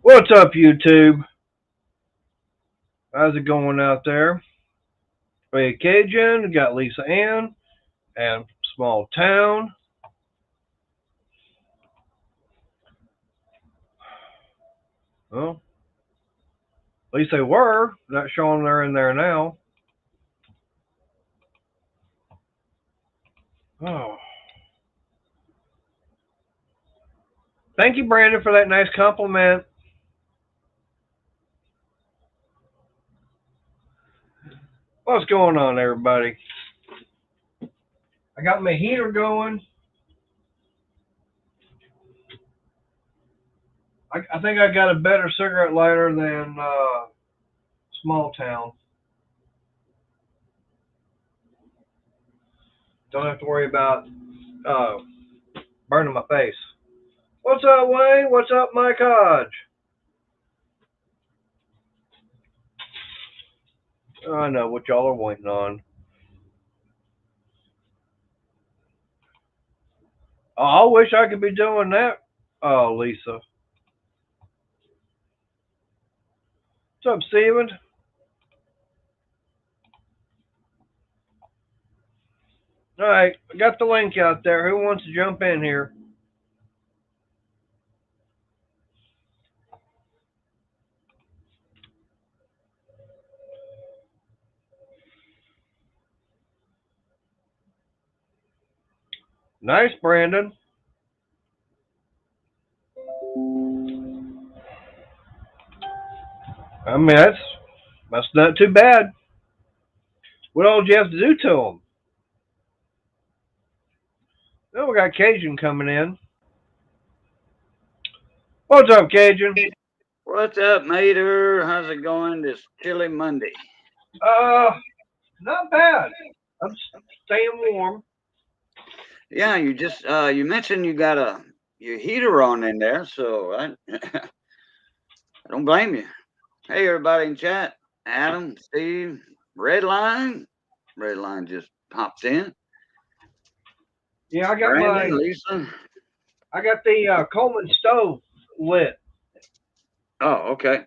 What's up, YouTube? How's it going out there? We got Cajun, we got Lisa Ann, and Small Town. Well, at least they were. Not showing they're in there now. Oh. Thank you, Brandon, for that nice compliment. What's going on, everybody? I got my heater going. I think I got a better cigarette lighter than Small Town. Don't have to worry about burning my face. What's up, Wayne? What's up, Mike Hodge? I know what y'all are waiting on. Oh, I wish I could be doing that, Lisa. What's up, Steven? All right, I got the link out there. Who wants to jump in here? Nice, Brandon. I mean, that's not too bad. What all do you have to do to them? Oh, we got Cajun coming in. What's up, Cajun? What's up, Mater? How's it going this chilly Monday? Not bad. I'm staying warm. Yeah, you mentioned you got your heater on in there, so I don't blame you. Hey, everybody in chat. Adam, Steve, Redline just pops in. Yeah, I got Brandon, Lisa. I got the Coleman stove lit. Oh, okay.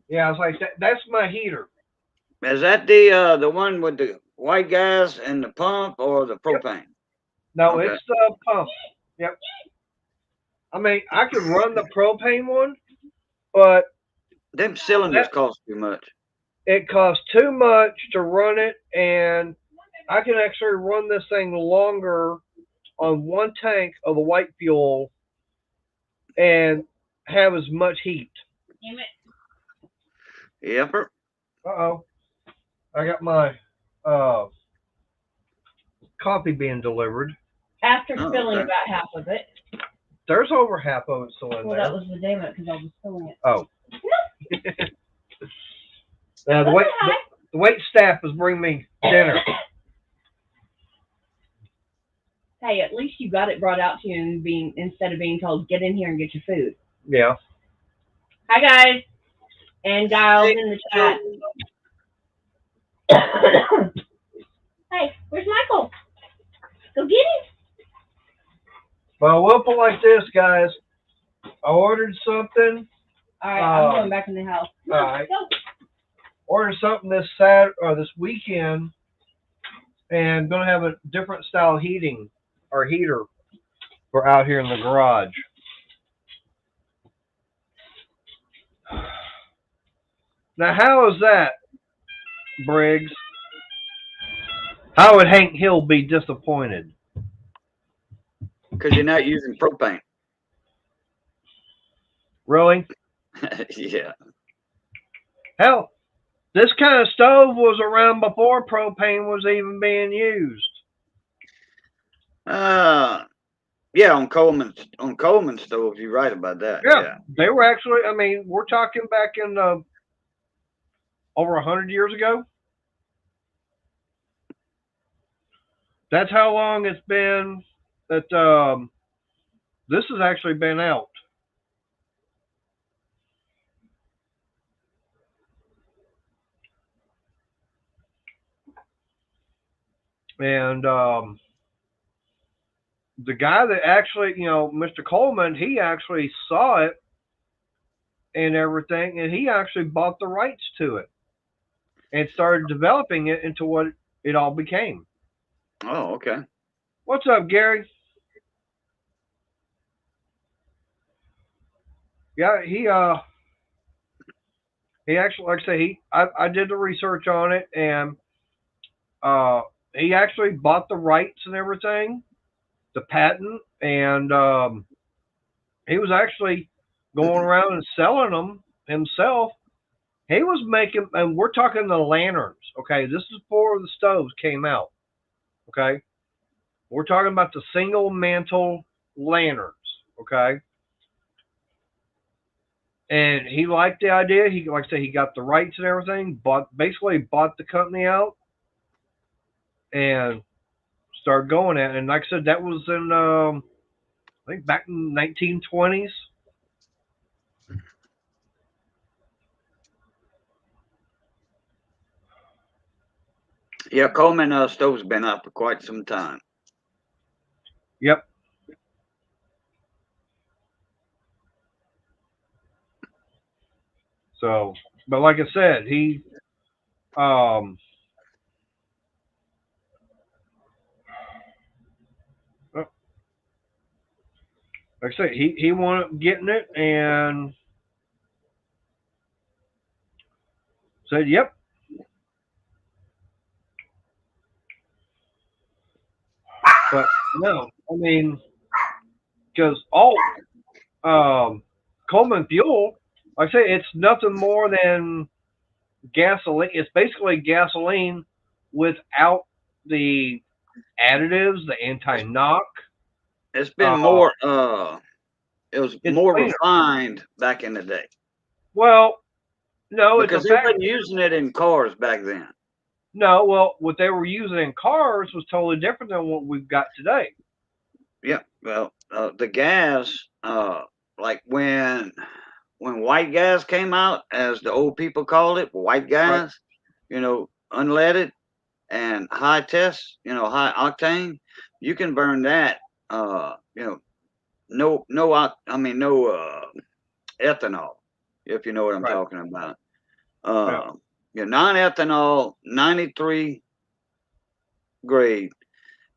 Yeah, I was like, that's my heater. Is that the one with the white gas and the pump, or the propane? Yep. No, okay. It's the pump. Yep. I mean, I could run the propane one, but them cylinders cost too much. It costs too much to run it, and I can actually run this thing longer on one tank of the white fuel and have as much heat. Damn it. Yep. Uh-oh. I got my coffee being delivered. After spilling about half of it. There's over half of it still in there. Well, that was the damn it because I was spilling it. Oh. Now, the wait staff is bringing me dinner. Hey, at least you got it brought out to you instead of being told, get in here and get your food. Yeah. Hi, guys. And Giles in the chat. Hey, where's Michael? Go get him. Well, we'll put like this, guys. I ordered something. All right, I'm going back in the house. All right. Go. Ordered something this weekend, and gonna have a different style heating or heater for out here in the garage. Now, how is that, Briggs? How would Hank Hill be disappointed? Because you're not using propane. Really? Yeah. Hell, this kind of stove was around before propane was even being used. Yeah, on Coleman stoves, you're right about that. Yeah. They were actually, I mean, we're talking back in over 100 years ago. That's how long it's been that this has actually been out. And the guy that actually, Mr. Coleman, he actually saw it and everything, and he actually bought the rights to it and started developing it into what it all became. Oh, okay. What's up, Gary? Yeah, he actually, like I say, I did the research on it, and uh he actually bought the rights and everything, the patent, and he was actually going around and selling them himself. He was making, and we're talking the lanterns. Okay, this is before the stoves came out. Okay, we're talking about the single mantle lanterns. Okay, and he liked the idea. He, like I said, he got the rights and everything. Basically bought the company out and started going at it. And like I said, that was in I think back in 1920s. Yeah, Coleman stove's been up for quite some time. Yep. So, but like I said, um, like I said, he wound up getting it and said, "Yep." But no, I mean, because all Coleman fuel, like I say, it's nothing more than gasoline. It's basically gasoline without the additives, the anti-knock. It's been Uh, more it was it's more cleaner. refined back in the day. Well, no, it's a Because they fact. wasn't using it in cars back then. No, well, what they were using in cars was totally different than what we've got today. Yeah, well, the gas, like when white gas came out, as the old people called it, white Right, gas, unleaded and high test, high octane, you can burn that. No ethanol, if you know what I'm right. talking about. Yeah. Uh, non-ethanol 93 grade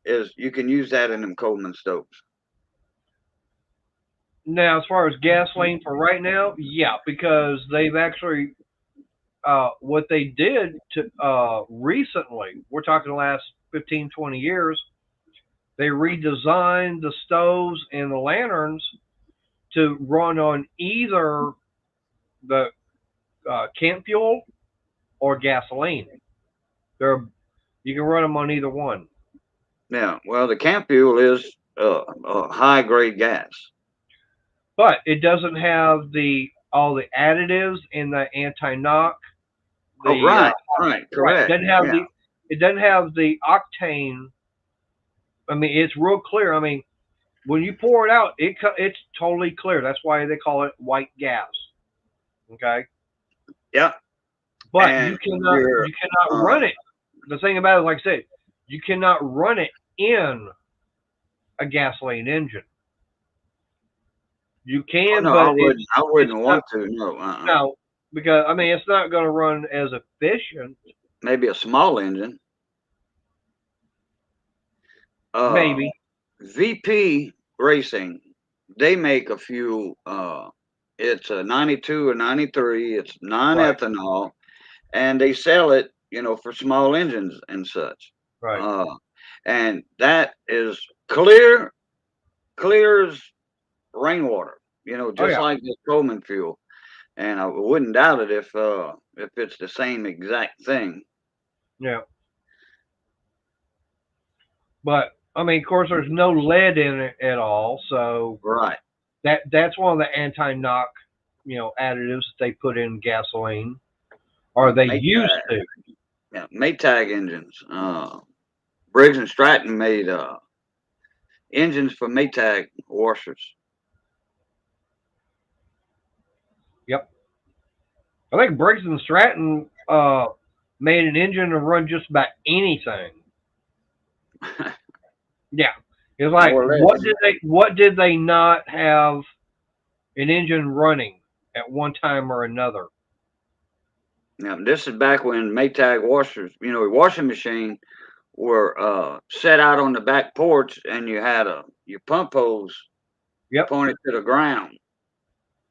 is you can use that in them Coleman stoves. Now, as far as gasoline for right now, yeah, because they've actually what they did to recently, we're talking the last 15, 20 years, they redesigned the stoves and the lanterns to run on either the camp fuel or gasoline. They're You can run them on either one, Yeah, well, the camp fuel is high grade gas. but it doesn't have the all the additives and the anti-knock. Oh, The right, right, correct. Yeah, it doesn't have the octane. I mean, it's real clear. I mean, when you pour it out, it's totally clear. That's why they call it white gas. Okay, yeah, but and your you cannot uh, run it. The thing about it, like I said, you cannot run it in a gasoline engine. You oh can, no, but I it's wouldn't not want to. No, no because I mean it's not going to run as efficient. maybe a small engine. Uh, Maybe VP Racing, they make a fuel. It's a 92 or 93. It's right, non-ethanol, and they sell it, for small engines and such. right. Uh, and that is clear as rainwater. Oh Just yeah, like the Coleman fuel. And I wouldn't doubt it if it's the same exact thing. yeah. But I mean, of course, there's no lead in it at all, so Right. that's one of the anti-knock, additives that they put in gasoline, or they used Maytag, to. yeah, Maytag engines. Briggs and Stratton made engines for Maytag washers. Yep. I think Briggs and Stratton made an engine to run just about anything. Yeah. It's like More or less. what did they not have an engine running at one time or another. Now, this is back when Maytag washers, washing machine were set out on the back porch, and you had your pump hose Yep. pointed to the ground.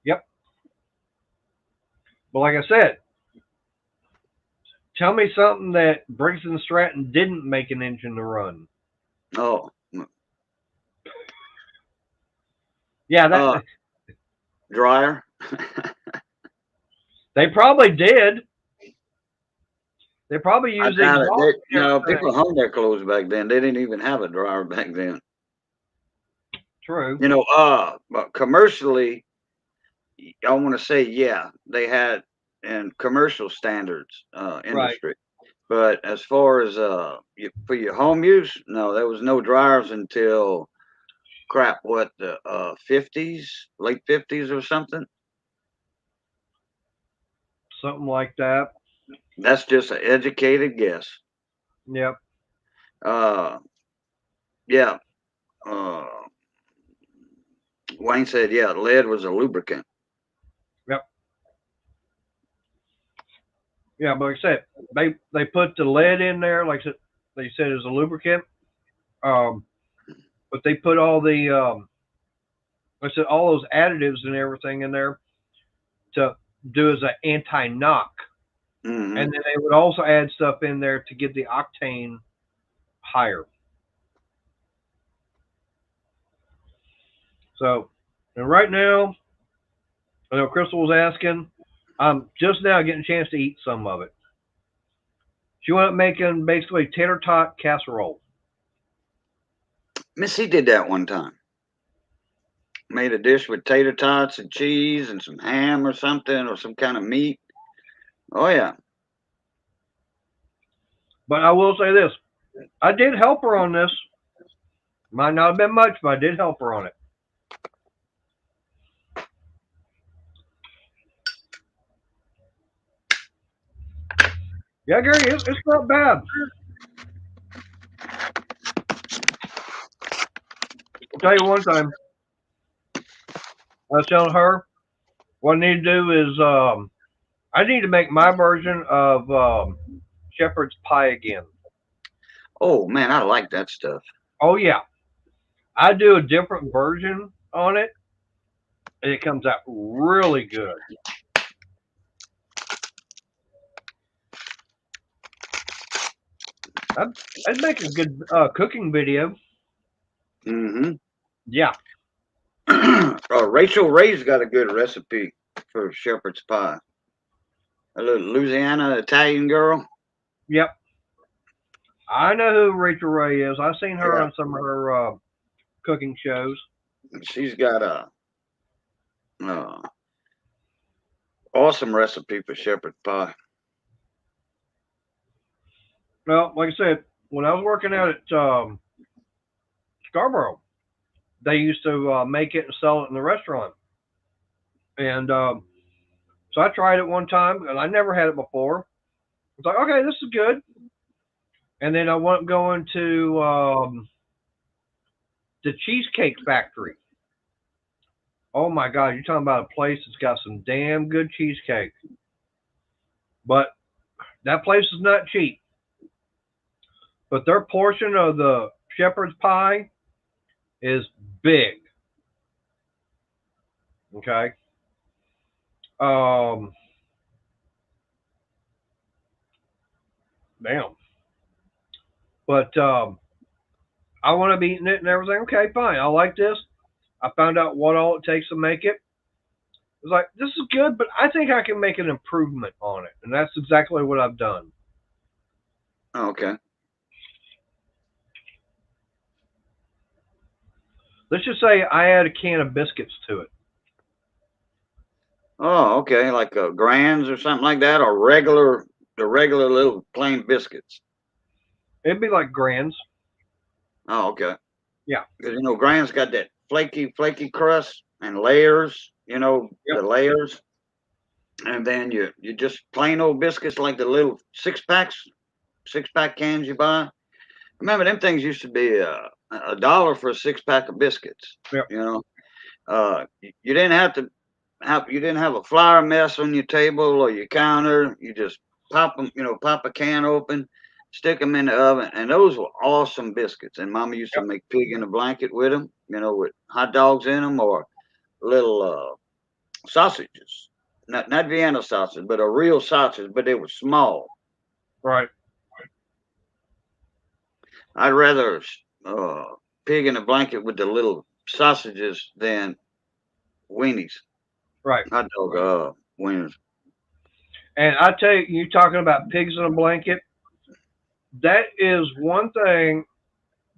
Yep. But like I said, tell me something that Briggs and Stratton didn't make an engine to run. Oh, Yeah, that dryer. they probably did. They probably I used doubt it. exhaust. People hung their clothes back then. They didn't even have a dryer back then. True. But commercially, I want to say, yeah, they had in commercial standards industry. But as far as for your home use, no, there was no dryers until the 50s, late 50s or something. Something like that. That's just an educated guess. Yep. Yeah. Wayne said, yeah, lead was a lubricant. Yep. Yeah, but like I said, they put the lead in there, like they said, as a lubricant. But they put all the, like I said, all those additives and everything in there to do as an anti-knock. Mm-hmm. And then they would also add stuff in there to get the octane higher. So, and right now, I know Crystal was asking, I'm just now getting a chance to eat some of it. She wound up making basically tater tot casserole. Missy did that one time. Made a dish with tater tots and cheese and some ham or something or some kind of meat. Oh, yeah. But I will say this. I did help her on this. Might not have been much, but I did help her on it. Yeah, Gary, it's not bad. I'll tell you one time. I was telling her what I need to do is I need to make my version of shepherd's pie again. Oh, man, I like that stuff. Oh, yeah. I do a different version on it, and it comes out really good. I'd make a good cooking video. Mm-hmm. Yeah. Rachel Ray's got a good recipe for shepherd's pie. A little Louisiana Italian girl. Yep. I know who Rachel Ray is. I've seen her on some of her cooking shows. She's got a awesome recipe for shepherd's pie. Well, like I said, when I was working out at Scarborough, they used to make it and sell it in the restaurant. And so I tried it one time, and I never had it before. I was like, okay, this is good. And then I went going to the Cheesecake Factory. Oh my God, you're talking about a place that's got some damn good cheesecake. But that place is not cheap. But their portion of the shepherd's pie is big. Okay. Damn. But I want to be eating it and everything. Okay, fine. I like this. I found out what all it takes to make it. It's like, this is good, but I think I can make an improvement on it. And that's exactly what I've done. Okay. Let's just say I add a can of biscuits to it. Oh, okay. Like Grands or something like that, or the regular little plain biscuits. It'd be like Grands. Oh, okay. Yeah. Because Grands got that flaky crust and layers. The layers, and then you just plain old biscuits like the little six pack cans you buy. Remember, them things used to be $1 for a 6-pack of biscuits. Yep. You didn't have to have a flour mess on your table or your counter. You just pop them, pop a can open, stick them in the oven, and those were awesome biscuits. And Mama used to make pig in a blanket with them, with hot dogs in them or little sausages, not Vienna sausage, but a real sausage, but they were small. Right. I'd rather pig in a blanket with the little sausages than weenies. Right. Hot dog wieners. And I tell you, you talking about pigs in a blanket, that is one thing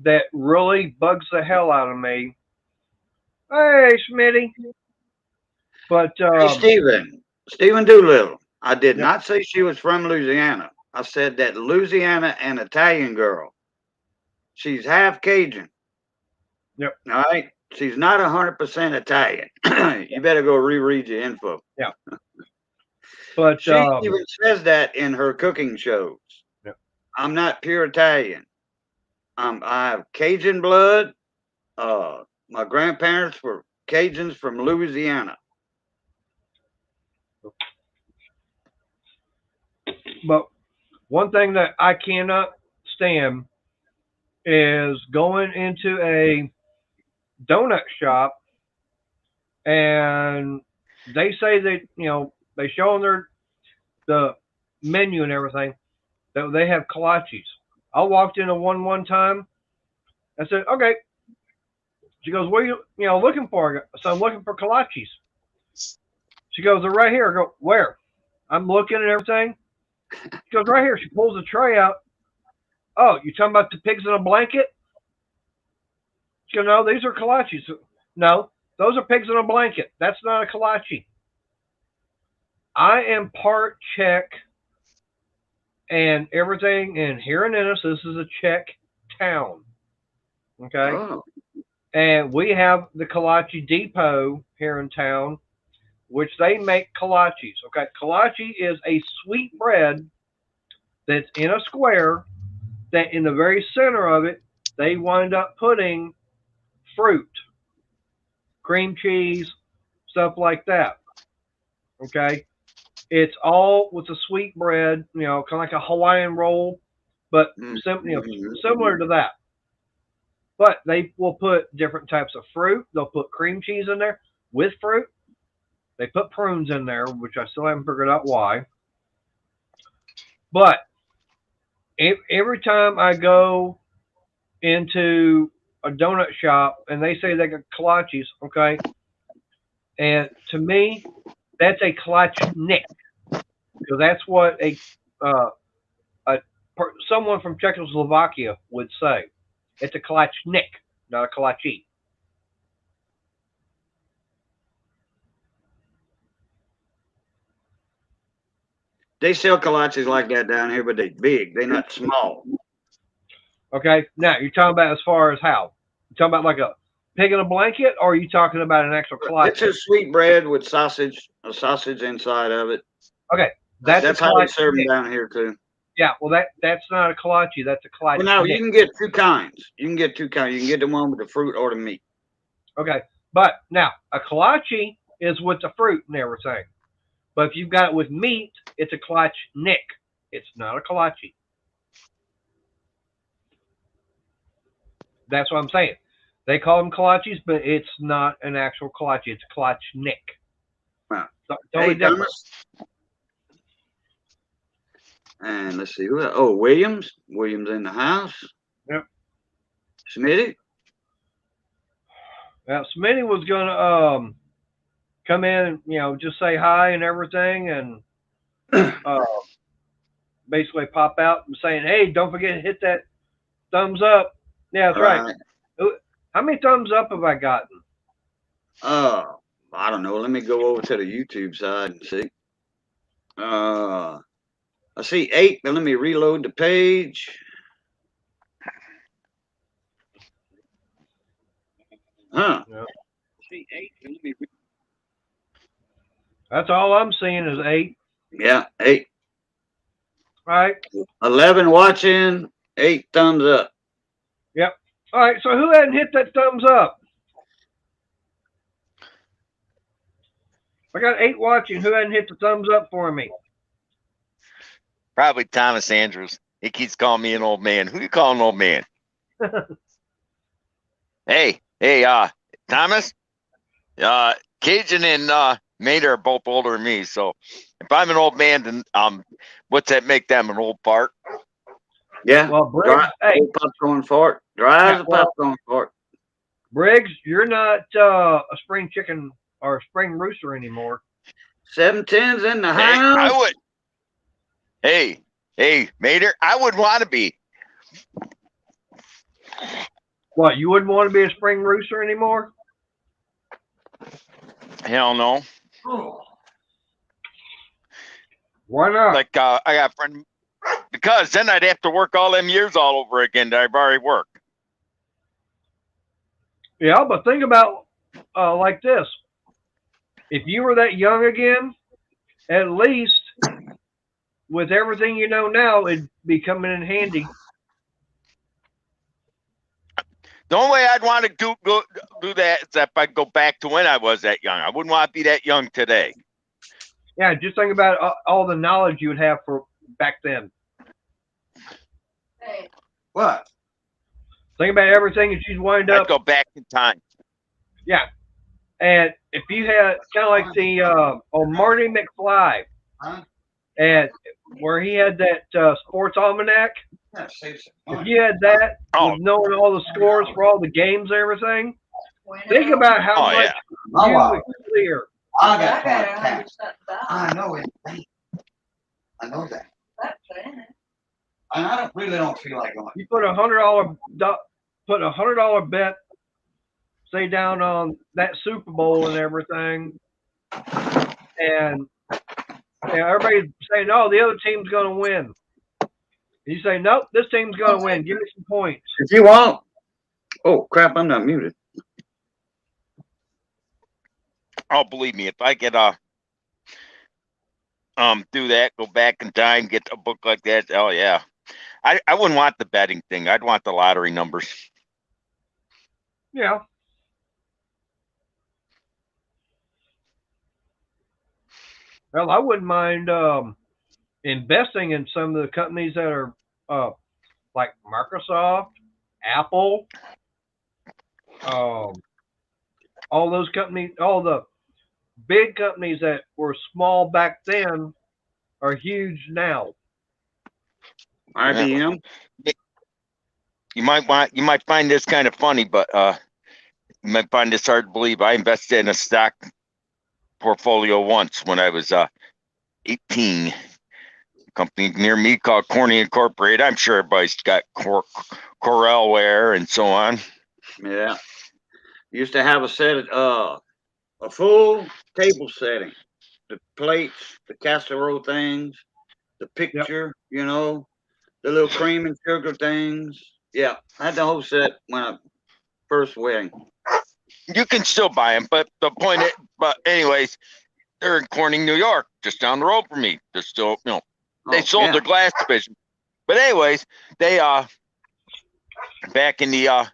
that really bugs the hell out of me. Hey, Smitty. But Hey, Stephen Doolittle. I did Yep. not say she was from Louisiana. I said that Louisiana and Italian girl. She's half Cajun. Yep. All right. She's not 100% Italian. You better go reread your info. Yeah. But she even says that in her cooking shows. Yep. I'm not pure Italian. I have Cajun blood. My grandparents were Cajuns from Louisiana. But one thing that I cannot stand is going into a donut shop and they say that, they show on the menu and everything that they have kolaches. I walked into one time. I said, okay. She goes, what are you looking for? So I'm looking for kolaches. She goes, they're right here. I go, where? I'm looking at everything. She goes, right here. She pulls the tray out. Oh, you talking about the pigs in a blanket? She goes, no, these are kolaches. No, those are pigs in a blanket. That's not a kolache. I am part Czech and everything, and here in Ennis, this is a Czech town. Okay? Oh. And we have the kolache depot here in town, which they make kolaches. Okay? Kolache is a sweet bread that's in a square that in the very center of it, they wind up putting fruit, cream cheese, stuff like that. Okay? It's all with the sweet bread, kind of like a Hawaiian roll, but similar to that. But they will put different types of fruit. They'll put cream cheese in there with fruit. They put prunes in there, which I still haven't figured out why. But every time I go into a donut shop and they say they got kolaches, okay, and to me, that's a kalachnik. So that's what someone from Czechoslovakia would say. It's a kalachnik, not a kolache. They sell kolaches like that down here, but they're big. They're not small. Okay, now you're talking about as far as how? You talking about like a pig in a blanket, or are you talking about an actual kolache? It's a sweet bread with a sausage inside of it. Okay, that's how they serve them down here too. Yeah, well, that's not a kolache. That's a kolache. Well, now you can get two kinds. You can get the one with the fruit or the meat. Okay, but now a kolache is with the fruit and everything. But if you've got it with meat, it's a kalachnik. It's not a kolache. That's what I'm saying. They call them kolaches, but it's not an actual kolache. It's a kalachnik. Wow. So, totally different. And let's see who. Oh, Williams. Williams in the house. Yep. Smitty. Now, Smitty was gonna come in and just say hi and everything, and basically pop out and saying, "Hey, don't forget to hit that thumbs up." Yeah, that's right. How many thumbs up have I gotten? I don't know. Let me go over to the YouTube side and see. I see 8, but let me reload the page. Huh. Yeah. I see 8. That's all I'm seeing is 8. Yeah, 8. All right. 11 watching, 8 thumbs up. Yep. All right. So who hadn't hit that thumbs up? I got 8 watching. Who hadn't hit the thumbs up for me? Probably Thomas Andrews. He keeps calling me an old man. Who you calling an old man? Hey, Thomas. Cajun and Mater are both older than me. So if I'm an old man, then what's that make them, an old fart? Yeah. Well, Briggs, hey, Popcorn fart. Dry as a popcorn fart. Briggs, you're not a spring chicken or a spring rooster anymore. 710's in the Hey, house. I would. Hey, Mater, I would want to be. What, you wouldn't want to be a spring rooster anymore? Hell no. Why not? Like I got a friend, because then I'd have to work all them years all over again that I've already worked. Yeah, but think about like this. If you were that young again, at least with everything you know now, it'd be coming in handy. The only way I'd want to do that is if I go back to when I was that young. I wouldn't want to be that young today. Yeah, just think about all the knowledge you would have for back then. What? Think about everything that you'd wind I'd up. go back in time. Yeah. And if you had kind of like the Marty McFly, and where he had that sports almanac, if you had that, with knowing all the scores for all the games and everything, think about how much you would clear. I got cash. I know it. I know that. And I really don't feel like going. You put $100 bet, say down on that Super Bowl and everything, and everybody's saying, "Oh, the other team's going to win." You say, "Nope, this team's going to win. Give me some points." If you want. Oh crap! I'm not muted. Oh, believe me, if I could do that, go back in time, get a book like that, oh yeah. I wouldn't want the betting thing. I'd want the lottery numbers. Yeah. Well, I wouldn't mind investing in some of the companies that are like Microsoft, Apple, all those companies, all the big companies that were small back then are huge now. IBM. You might find this kind of funny, but you might find this hard to believe. I invested in a stock portfolio once when I was 18. A company near me called Corning Incorporated. I'm sure everybody's got Corelware and so on. Yeah. Used to have a set of a full table setting. The plates, the casserole things, the picture, you know, the little cream and sugar things. Yeah, I had the whole set when I first wedding. You can still buy them, but the point is, but anyways, they're in Corning, New York, just down the road from me. They're still, they sold their glass division. But anyways, they back in the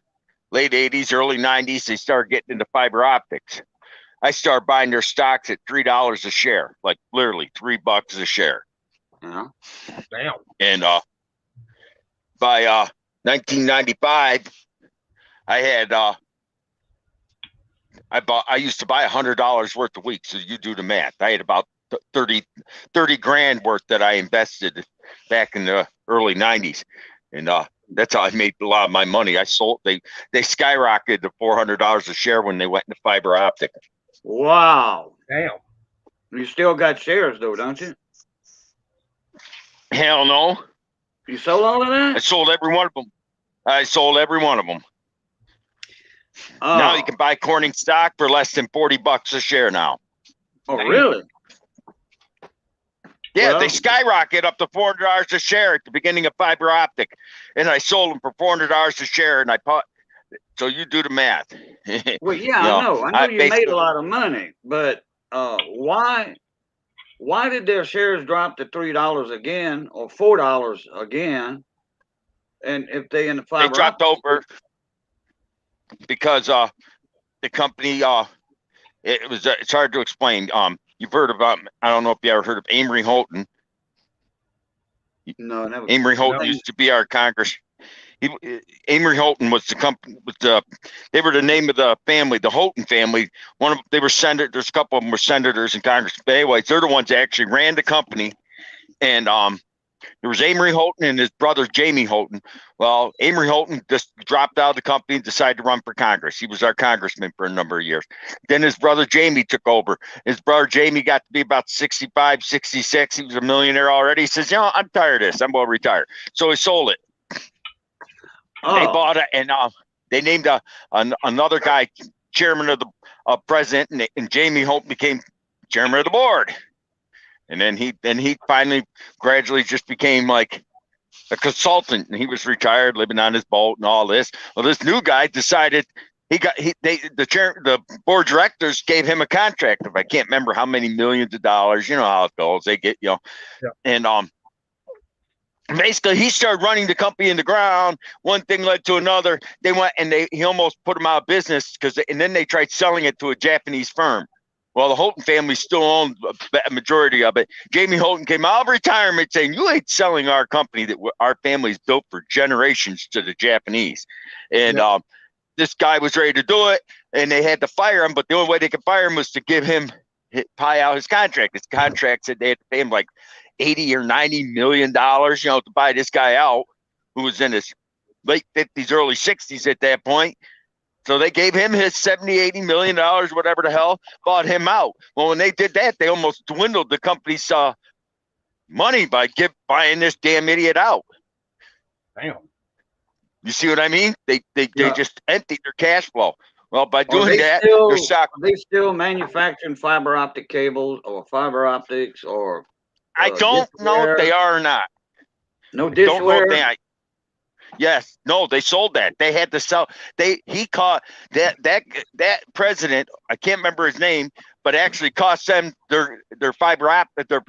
late 80s, early 90s, they started getting into fiber optics. I started buying their stocks at $3 a share, like literally $3 a share. Yeah. Damn. And by 1995, I had I used to buy $100 worth a week. So you do the math. I had about 30 grand worth that I invested back in the early 90s. And that's how I made a lot of my money. I sold, they skyrocketed to $400 a share when they went into fiber optic. Wow. Damn. You still got shares though, don't you? Hell no. You sold all of that? I sold every one of them. Oh. Now you can buy Corning stock for less than $40 a share now. Oh, really? Yeah, Well, they skyrocket up to $400 a share at the beginning of fiber optic, and I sold them for $400 a share, and I bought. So you do the math. well, yeah, I know you made basically a lot of money, but why did their shares drop to $3 again or $4 again? And if they in the fiber, they dropped over because the company it's hard to explain. you've heard about. I don't know if you ever heard of Amory Houghton. No, never. Amory Houghton used to be our Congress. Amory Houghton was the company. They were the name of the family, the Houghton family. They were senators. There's a couple of them were senators in Congress. But anyways, they're the ones that actually ran the company. And there was Amory Houghton and his brother Jamie Houghton. Well, Amory Houghton just dropped out of the company and decided to run for Congress. He was our congressman for a number of years. Then his brother Jamie took over. His brother Jamie got to be about 65, 66. He was a millionaire already. He says, I'm tired of this. I'm going to retire. So he sold it. They bought it, and they named another guy chairman of the president, and Jamie Hope became chairman of the board. And then he finally gradually just became like consultant, and he was retired, living on his boat and all this. Well, this new guy decided the board of directors gave him a contract of I can't remember how many millions of dollars. You know how it goes. They get and basically he started running the company in the ground. One thing led to another. They went and he almost put them out of business and then they tried selling it to a Japanese firm. Well, the Houghton family still owned a majority of it. Jamie Houghton came out of retirement saying, "You ain't selling our company that our family's built for generations to the Japanese." And this guy was ready to do it, and they had to fire him. But the only way they could fire him was to give him pay out his contract. His contract said they had to pay him like $80 or $90 million, to buy this guy out, who was in his late 50s, early 60s at that point. So they gave him his $70, $80 million, whatever the hell, bought him out. Well, when they did that, they almost dwindled the company's money by buying this damn idiot out. Damn. You see what I mean? They just emptied their cash flow. Well, by doing that, are they still manufacturing fiber optic cables or fiber optics or? I don't know if they are or not. No dishware. Yes, no, they sold that. They had to sell. He caught that president. I can't remember his name, but actually cost them their fiber optic, their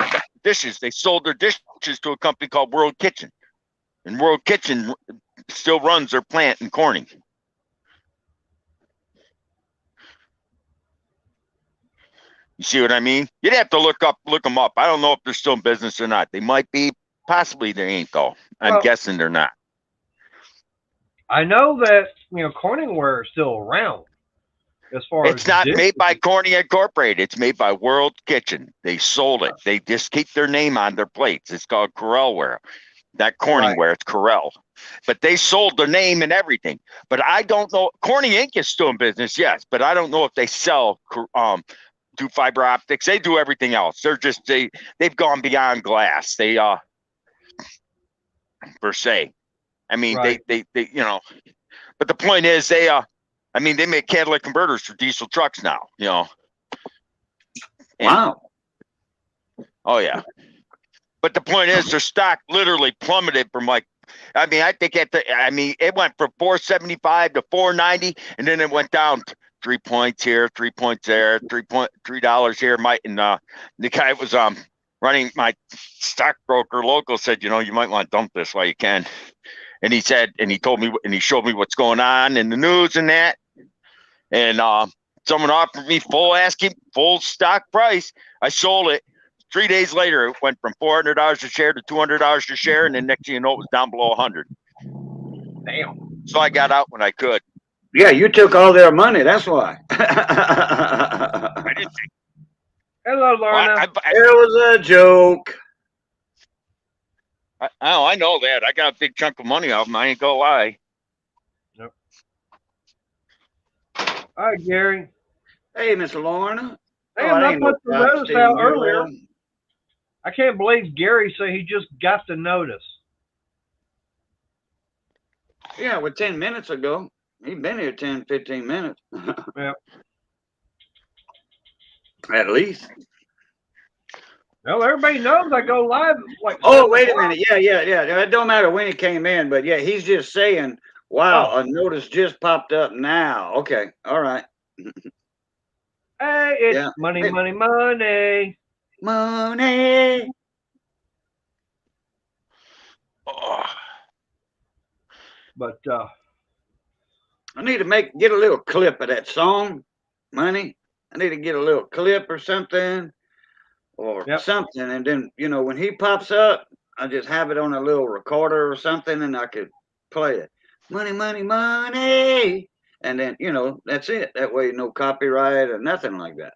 dishes. They sold their dishes to a company called World Kitchen, and World Kitchen still runs their plant in Corning. You see what I mean? You'd have to look them up. I don't know if they're still in business or not. They might be. Possibly they ain't though. I'm guessing they're not. I know that Corningware is still around. As far it's not made by Corning Incorporated. It's made by World Kitchen. They sold it. They just keep their name on their plates. It's called Corelware. Not Corningware. It's Corel. But they sold their name and everything. But I don't know. Corning Inc. is still in business, yes. But I don't know if they sell do fiber optics. They do everything else. They're just they've gone beyond glass. They per se. I mean, they but the point is they make catalytic converters for diesel trucks now, Wow. Oh yeah. But the point is their stock literally plummeted from I think it went from 475 to 490 and then it went down 3 points here, 3 points there, $3 here. The guy was running my stockbroker local said, you might want to dump this while you can. And he said, and he told me, and he showed me what's going on in the news and that. And someone offered me full stock price. I sold it. 3 days later, it went from $400 a share to $200 a share. And then next thing you know, it was down below 100. Damn. So I got out when I could. Yeah, you took all their money. That's why. I didn't think. Hello, Lorna. It was a joke. I know that. I got a big chunk of money off them. I ain't gonna lie. Yep. All right, Gary. Hey, Miss Lorna. Hey, I put the notice out earlier. I can't believe Gary said he just got the notice. Yeah, 10 minutes ago. He'd been here 10, 15 minutes. Yep. At least. Well, everybody knows I go live Wait a minute. Yeah. It don't matter when he came in, but yeah, he's just saying, wow, a notice just popped up now. Okay. All right. Hey, it's money. Money. But I need to get a little clip of that song, Money. I need to get a little clip or something. or Yep. something. And then, when he pops up, I just have it on a little recorder or something, and I could play it. Money, money, money. And then, that's it. That way, no copyright or nothing like that.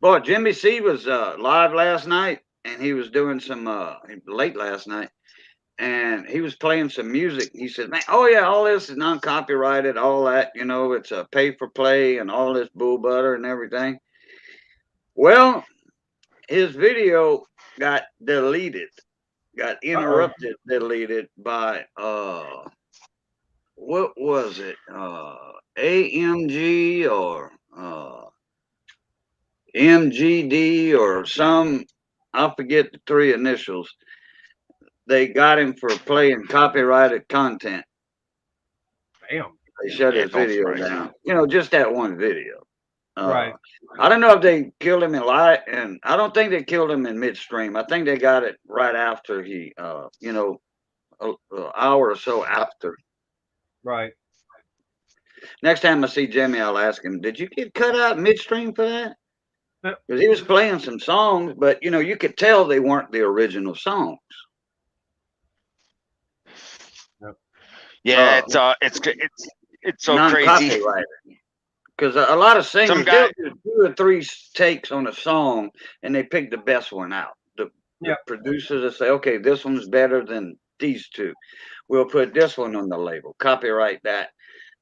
Boy, Jimmy C was live last night, and he was doing some late last night, and he was playing some music. He said, "Man, oh yeah, all this is non-copyrighted, all that, it's a pay for play and all this bull butter and everything." Well, his video got deleted, got interrupted, deleted by what was it? AMG or MGD or some, I forget the three initials. They got him for playing copyrighted content. Damn. They shut his video down. Just that one video. Right. I don't know if they killed him in live, and I don't think they killed him in midstream. I think they got it right after he, an hour or so after. Right. Next time I see Jimmy, I'll ask him, "Did you get cut out midstream for that?" Yep. Because he was playing some songs, but you could tell they weren't the original songs. Yeah, it's so crazy. Because a lot of singers they'll do 2 or 3 takes on a song, and they pick the best one out. The producers will say, "Okay, this one's better than these 2. We'll put this one on the label, copyright that,"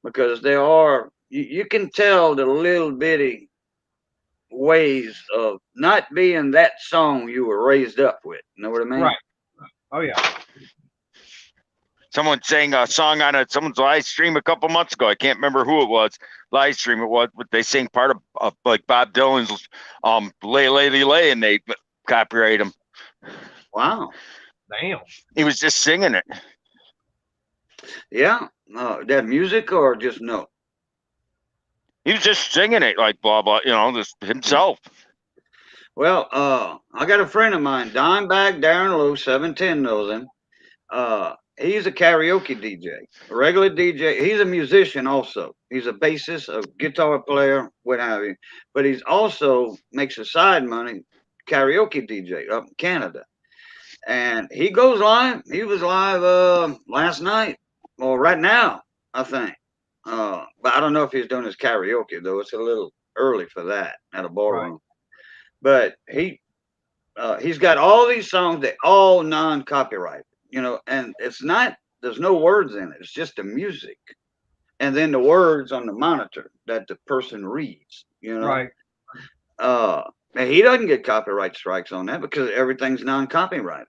because there are you can tell the little bitty ways of not being that song you were raised up with. You know what I mean? Right. Oh yeah. Someone sang a song on someone's live stream a couple months ago. I can't remember who it was. Live stream it was, but they sang part of like Bob Dylan's "Lay Lady Lay," and they copyright him. Wow. Damn. He was just singing it. Yeah. That music or just no? He was just singing it like blah blah, just himself. Well, I got a friend of mine, Dimebag Darren Lowe, 710 knows him. He's a karaoke DJ, a regular DJ. He's a musician also. He's a bassist, a guitar player, what have you. But he's also makes a side money karaoke DJ up in Canada. And he goes live. He was live last night, or right now, I think. But I don't know if he's doing his karaoke, though. It's a little early for that at a ballroom. Right. But he's got all these songs that all non-copyrighted. And it's not, there's no words in it. It's just the music. And then the words on the monitor that the person reads, Right. And he doesn't get copyright strikes on that because everything's non-copyrighted.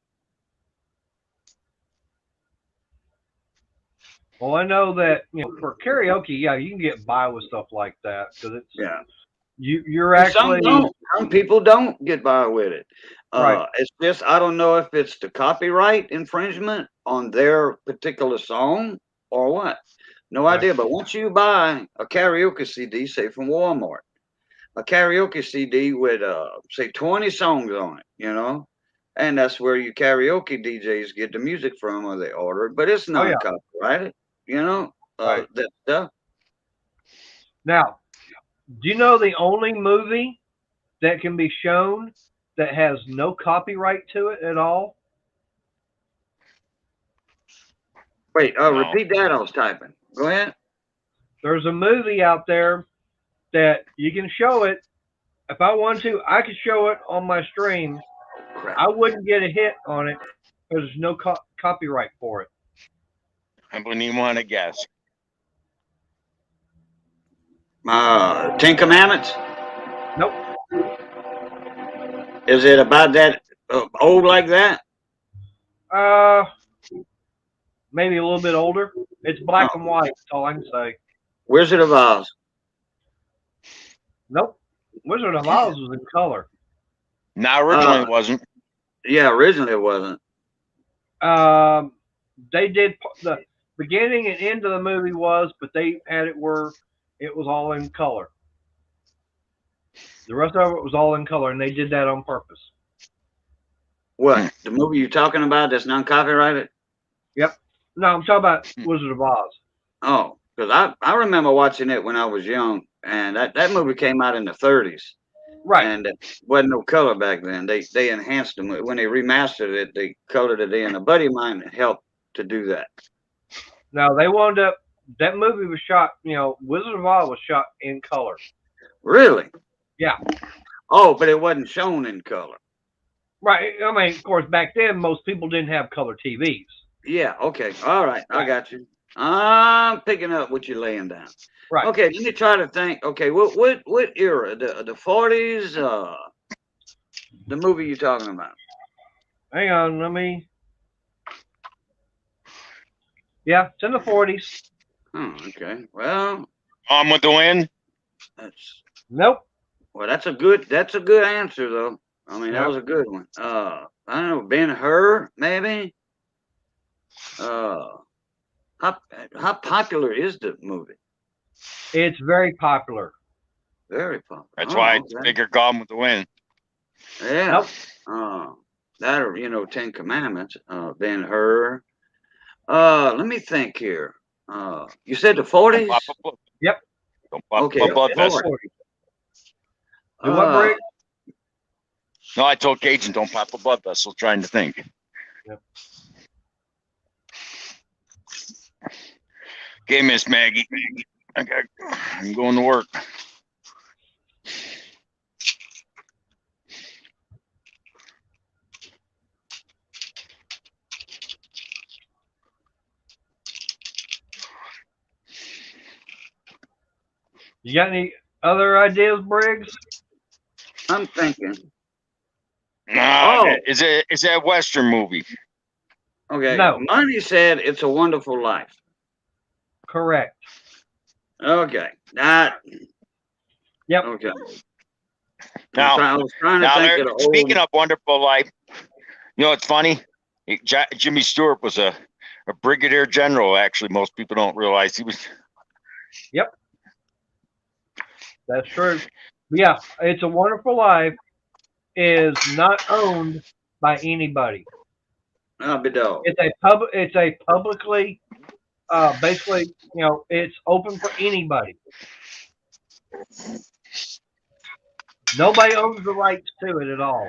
Well, I know that, for karaoke, you can get by with stuff like that because it's, you're actually. Some people don't get by with it. Right. It's just, I don't know if it's the copyright infringement on their particular song or what. No idea. But once you buy a karaoke CD, say from Walmart, a karaoke CD with, say 20 songs on it, and that's where you karaoke DJs get the music from or they order it, but it's not copyrighted, that stuff. Now, do you know the only movie that can be shown that has no copyright to it at all? Wait, repeat that. I was typing. Go ahead. There's a movie out there that you can show it. If I want to, I could show it on my stream. Crap. I wouldn't get a hit on it because there's no copyright for it. I wouldn't even want to guess. 10 Commandments? Nope. Is it about that old like that? Maybe a little bit older. It's black and white. That's all I can say. Wizard of Oz? Nope. Wizard of Oz was in color. No, originally it wasn't. Yeah, originally it wasn't. They did the beginning and end of the movie but they had it where it was all in color. The rest of it was all in color, and they did that on purpose. What? The movie you're talking about that's non-copyrighted? Yep. No, I'm talking about Wizard of Oz. Oh, because I remember watching it when I was young, and that movie came out in the 30s, Right. and it wasn't no color back then. They enhanced them when they remastered it. They colored it in. A buddy of mine helped to do that. Now they wound up. That movie was shot. Wizard of Oz was shot in color. Really? Yeah. Oh, but it wasn't shown in color. Right. I mean, of course, back then most people didn't have color TVs. Yeah. Okay. All right. I got you. I'm picking up what you're laying down. Right. Okay. Let me try to think. Okay. What era? The 40s? The movie you're talking about? Hang on. Let me. Yeah, it's in the 40s. Okay. Well, On with the Wind. that's Nope. well. That's a good answer though. I mean, that Yep. was a good one. I don't know. Ben-Hur, maybe. How popular is the movie? It's very popular. Very popular. That's Oh, why I okay. figured Gone with the Wind. Yeah. Nope. That or Ten Commandments. Ben-Hur. Let me think here. You said the 40s? Pop a blood. Yep. Don't pop Okay, a blood the vessel. 40s. Do what, Brick? No, I told Cajun don't pop a blood vessel. Trying to think. Yep. Okay, Miss Maggie. I'm going to work. You got any other ideas, Briggs? I'm thinking. Is it a Western movie? Okay. No. Money said It's a Wonderful Life. Correct. Okay. That. Yep. Okay. Now, I was trying to think of the speaking old. of Wonderful Life, it's funny. Jimmy Stewart was a brigadier general. Actually, most people don't realize he was. Yep. That's true. Yeah, It's a Wonderful Life is not owned by anybody. I'll be dog. It's a publicly, basically, it's open for anybody. Nobody owns the rights to it at all.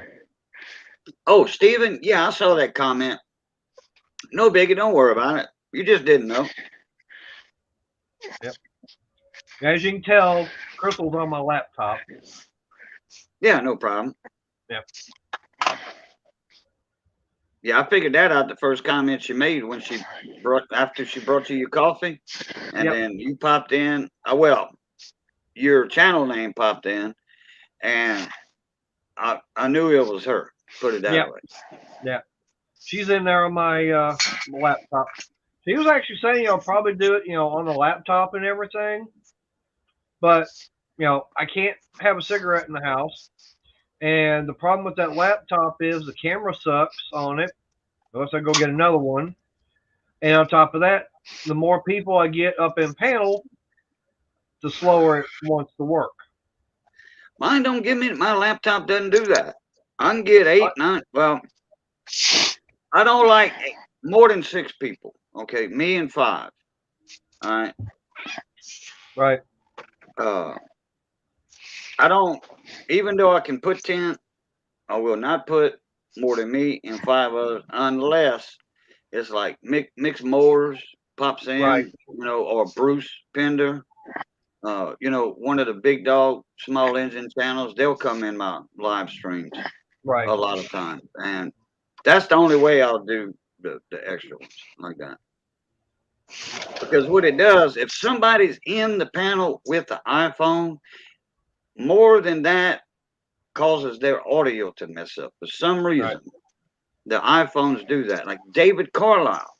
Oh, Steven, yeah, I saw that comment. No biggie, don't worry about it. You just didn't know. Yep. As you can tell, Crystal's on my laptop. Yeah, no problem. Yep. Yeah, I figured that out the first comment she made when after she brought you your coffee, and Yep. then you popped in. Well, your channel name popped in, and I knew it was her. Put it that Yep. way. Yeah. She's in there on my laptop. She was actually saying, I'll probably do it, on the laptop and everything. But, I can't have a cigarette in the house. And the problem with that laptop is the camera sucks on it, unless I go get another one. And on top of that, the more people I get up in panel, the slower it wants to work. Mine don't give me. My laptop doesn't do that. I can get 8, 9. Well, I don't like more than 6 people. Okay, me and 5. All right. Right. I don't. Even though I can put 10, I will not put more than me and 5 others unless it's like Mix Moores pops in, Right. or Bruce Pender, one of the big dog small engine channels. They'll come in my live streams Right. a lot of times, and that's the only way I'll do the extra ones like that. Because what it does, if somebody's in the panel with the iPhone, more than that causes their audio to mess up. For some reason, Right. the iPhones do that. Like David Carlisle.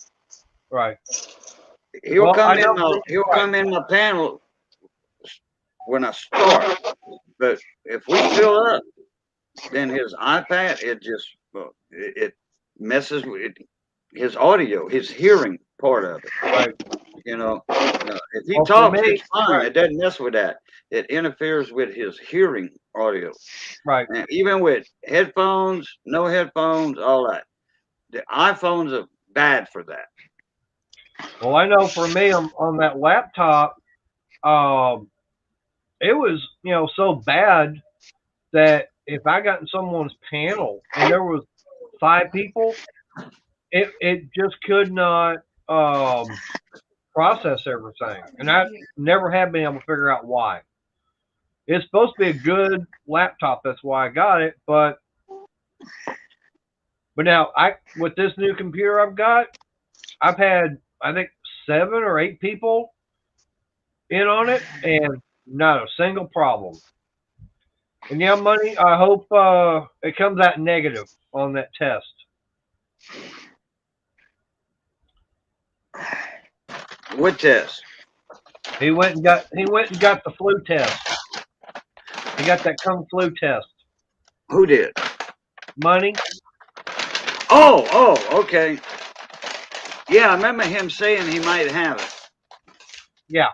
Right. He'll come Right. in my panel when I start. But if we fill up, then his iPad, it messes with his audio, his hearing part of it. Right. If he Well, for talks, me, it's fine. right. It doesn't mess with that. It interferes with his hearing audio. Right. And even with headphones, no headphones, all that. The iPhones are bad for that. Well, I know for me on that laptop, it was so bad that if I got in someone's panel and there was 5 people, it just could not process everything, and I never have been able to figure out why. It's supposed to be a good laptop, that's why I got it, but now I with this new computer I've got, I've had I think 7 or 8 people in on it, and not a single problem. And yeah, money. I hope it comes out negative on that test. What test? He went and got the flu test. He got that kung flu test. Who did? Money. Oh, okay. Yeah, I remember him saying he might have it. Yeah.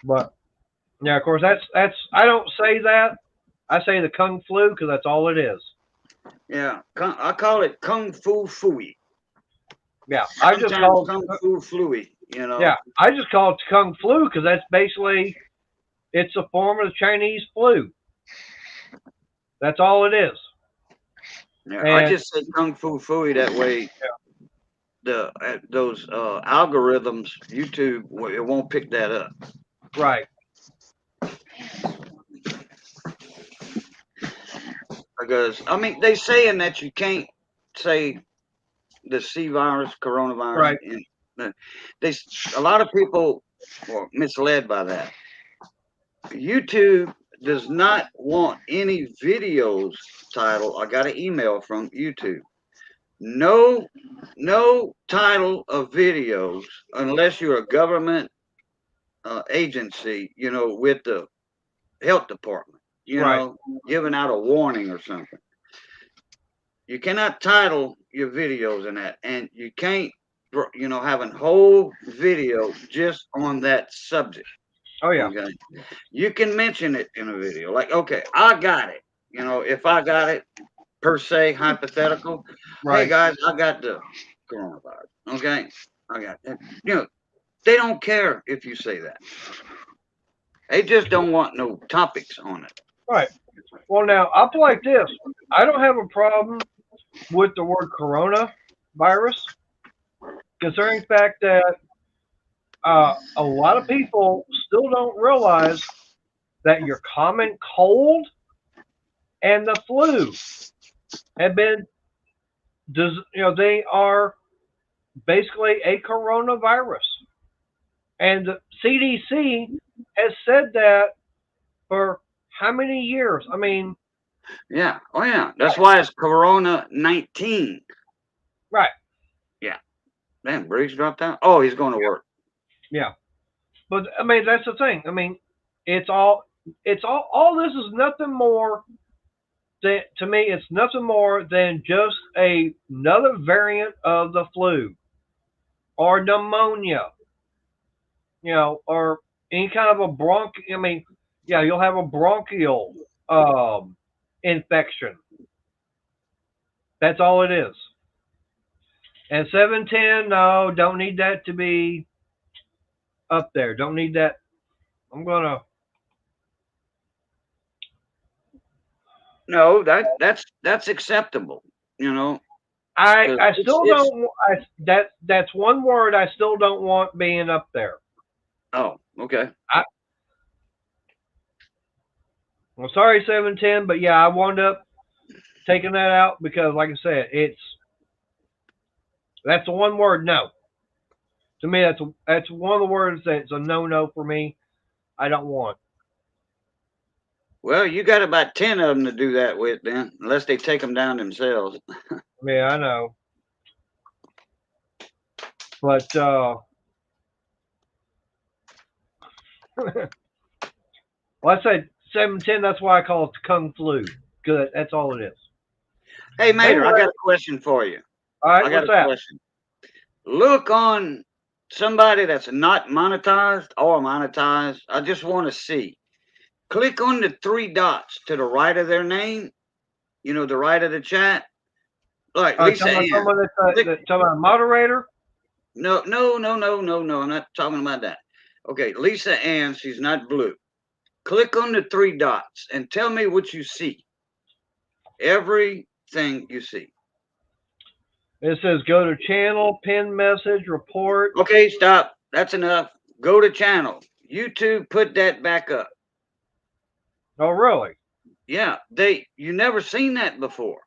But yeah, of course that's I don't say that. I say the kung flu because that's all it is. Yeah, I call it Kung Fu Fooey. Yeah, I just call it Kung Fu Fluey. You know. Yeah, I just call it kung flu because that's basically it's a form of the Chinese flu. That's all it is. Yeah, And, I just say Kung Fu Fooey that way. Yeah. Those algorithms, YouTube, it won't pick that up. Right. Because I mean, they saying that you can't say the C virus, coronavirus. Right. A lot of people were misled by that. YouTube does not want any videos title. I got an email from YouTube. No title of videos unless you're a government agency, with the health department, Right. giving out a warning or something. You cannot title your videos in that, and you can't, have a whole video just on that subject. Oh yeah. Okay? You can mention it in a video, like, okay, I got it. If I got it, per se, hypothetical. Right. Hey guys, I got the coronavirus. Okay, I got it. They don't care if you say that. They just don't want no topics on it. Right. Well, now I'll put like this. I don't have a problem with the word coronavirus, concerning the fact that a lot of people still don't realize that your common cold and the flu have been, they are basically a coronavirus. And the CDC has said that for how many years? I mean, yeah. Oh, yeah. That's why it's Corona 19. Right. Yeah. Man, Briggs dropped out. Oh, he's going to work. Yeah. But I mean, that's the thing. I mean, all this is nothing more than, to me, it's nothing more than just another variant of the flu or pneumonia, or any kind of a I mean, yeah, you'll have a bronchial infection. That's all it is. And 710, no, don't need that to be up there. Don't need that. I'm gonna. No, that's acceptable. I still don't. That's one word I still don't want being up there. Oh, okay. I'm sorry, 710, but yeah, I wound up taking that out because, like I said, that's the one word no. To me, that's one of the words that's a no for me. I don't want. Well, you got about 10 of them to do that with then, unless they take them down themselves. Yeah, I know. But well, I said 710. That's why I call it the Kung Flu. Good. That's all it is. Hey, Mater, I got a question for you. All right, I got what's a that? question. Look on somebody that's not monetized or monetized. I just want to see. Click on the 3 dots to the right of their name, the right of the chat. Like Lisa talking Ann. about someone that's talking about a moderator? No. I'm not talking about that. Okay, Lisa Ann, she's not blue. Click on the 3 dots and tell me what you see. Everything you see. It says go to channel, pin message, report. Okay, stop. That's enough. Go to channel. YouTube, put that back up. Oh, really? Yeah, you never seen that before.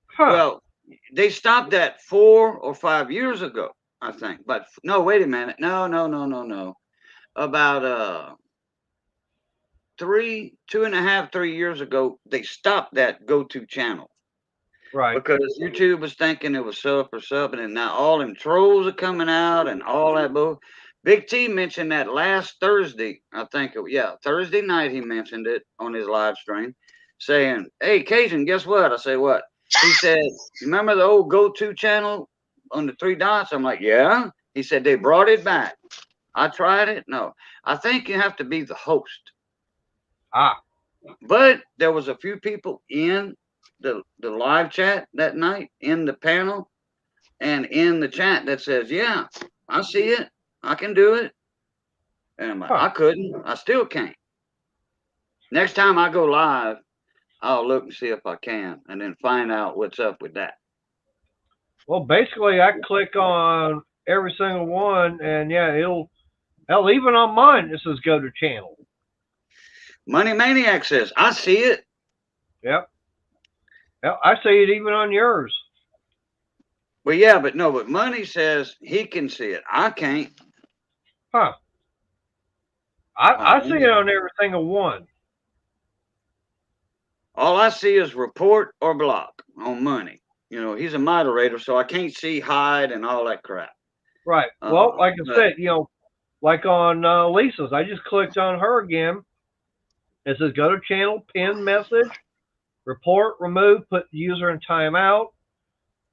Huh. Well, they stopped that 4 or 5 years ago, I think. But no, wait a minute. No. About 2.5, 3 years ago, they stopped that go-to channel. Right. Because YouTube was thinking it was sub or sub, and now all them trolls are coming out and all that bull. Big T mentioned that last Thursday, I think. Thursday night he mentioned it on his live stream, saying, "Hey, Cajun, guess what?" I say, "What?" He said, "Remember the old go-to channel on the 3 dots?" I'm like, "Yeah." He said they brought it back. I tried it. No, I think you have to be the host. But there was a few people in the live chat that night, in the panel and in the chat, that says, "Yeah, I see it. I can do it." And I'm like, I couldn't. I still can't. Next time I go live, I'll look and see if I can, and then find out what's up with that. Well, basically, I click on every single one, and yeah, hell, even on mine, it says go to channel. Money Maniac says, "I see it." Yep. I see it even on yours. Well, yeah, but Money says he can see it. I can't. Huh. I see it on every single one. All I see is report or block on Money. He's a moderator, so I can't see hide and all that crap. Right. Well, like I said, like on Lisa's, I just clicked on her again. It says go to channel, pin message, report, remove, put user in timeout,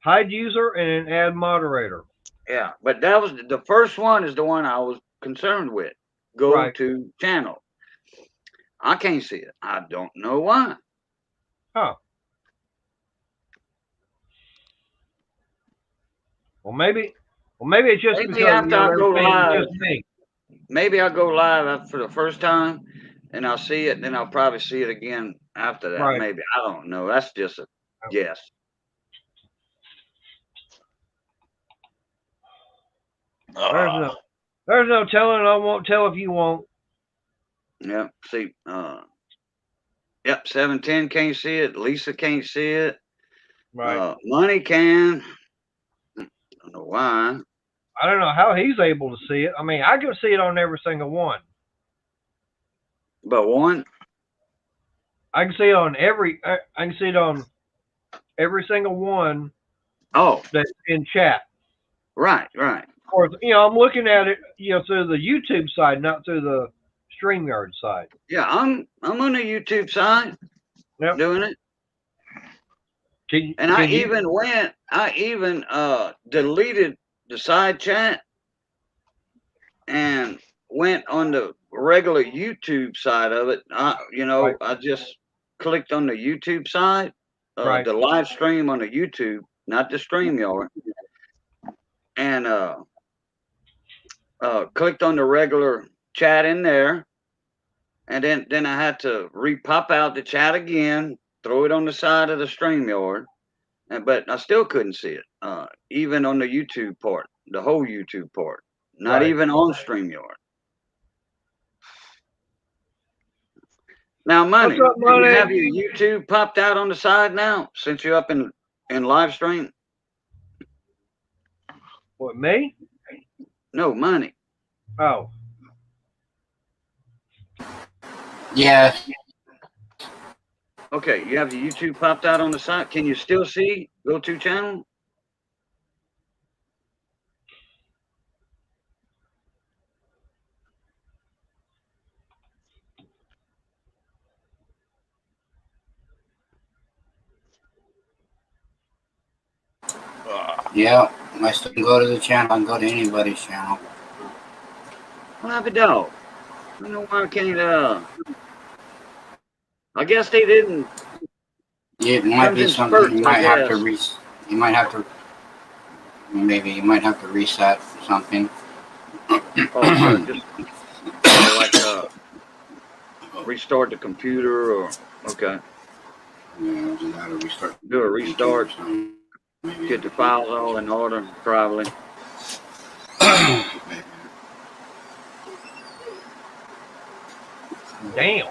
hide user, and then add moderator. Yeah, but that was the first one. Is the one I was concerned with. Go to channel. I can't see it. I don't know why. Huh. Well, maybe it's just maybe because after I go live. Just me. Maybe I'll go live for the first time, and I'll see it. Then I'll probably see it again after that. Right. Maybe, I don't know. That's just a guess. There's no telling. I won't tell if you won't. Yep. See. Yep. 710 can't see it. Lisa can't see it. Right. Money can. I don't know why. I don't know how he's able to see it. I mean, I can see it on every single one. But one? I can see it on every. I can see it on every single one. Oh. That's in chat. Right. Or I'm looking at it, through the YouTube side, not through the StreamYard side. Yeah, I'm on the YouTube side. Yep. Doing it. I even deleted the side chat and went on the regular YouTube side of it. I just clicked on the YouTube side, the live stream on the YouTube, not the StreamYard, and clicked on the regular chat in there, and then I had to pop out the chat again, throw it on the side of the StreamYard, but I still couldn't see it, even on the YouTube part, the whole YouTube part, not even on StreamYard. Now, Money, do you have your YouTube popped out on the side now, since you're up in live stream? What, me? No, Money. Oh. Yeah. Okay, you have your YouTube popped out on the side. Can you still see go-to channel? Yeah, I still can go to the channel. I can go to anybody's channel. Well, happy dog. I don't know why I can't, I guess they didn't. It might be something you might have to You might have to. Maybe you might have to reset something. Oh, just restart the computer or okay. Yeah, you gotta restart. Do a restart. Maybe. Get the files all in order, probably. Damn.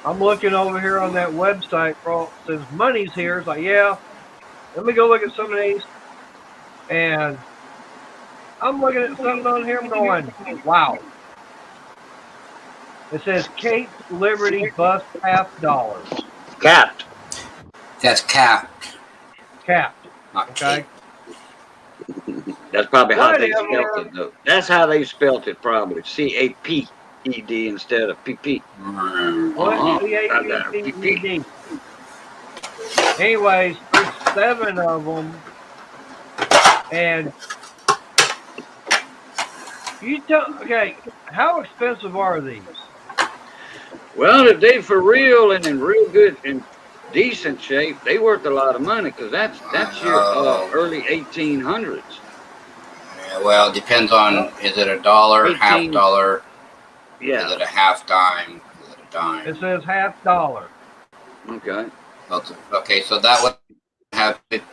I'm looking over here on that website. It says money's here. It's like, yeah. Let me go look at some of these. And I'm looking at something on here. I'm going, wow. It says Cape Liberty bus $50. Capped. That's capped. Capped. Not Okay. That's probably how they Whatever. spelled it, though. That's how they spelled it, probably. C-A-P-E-D instead of P-P. What? C-A-P-P-E-D. Anyways, there's 7 of them. And you tell, okay, how expensive are these? Well, if they for real and in real good and decent shape, they worth a lot of money because that's your early 1800s. Yeah, well, it depends on, is it $1, $half? Yeah. Is it a half dime? Is it a dime? It says $50. Okay. Okay, so that would have it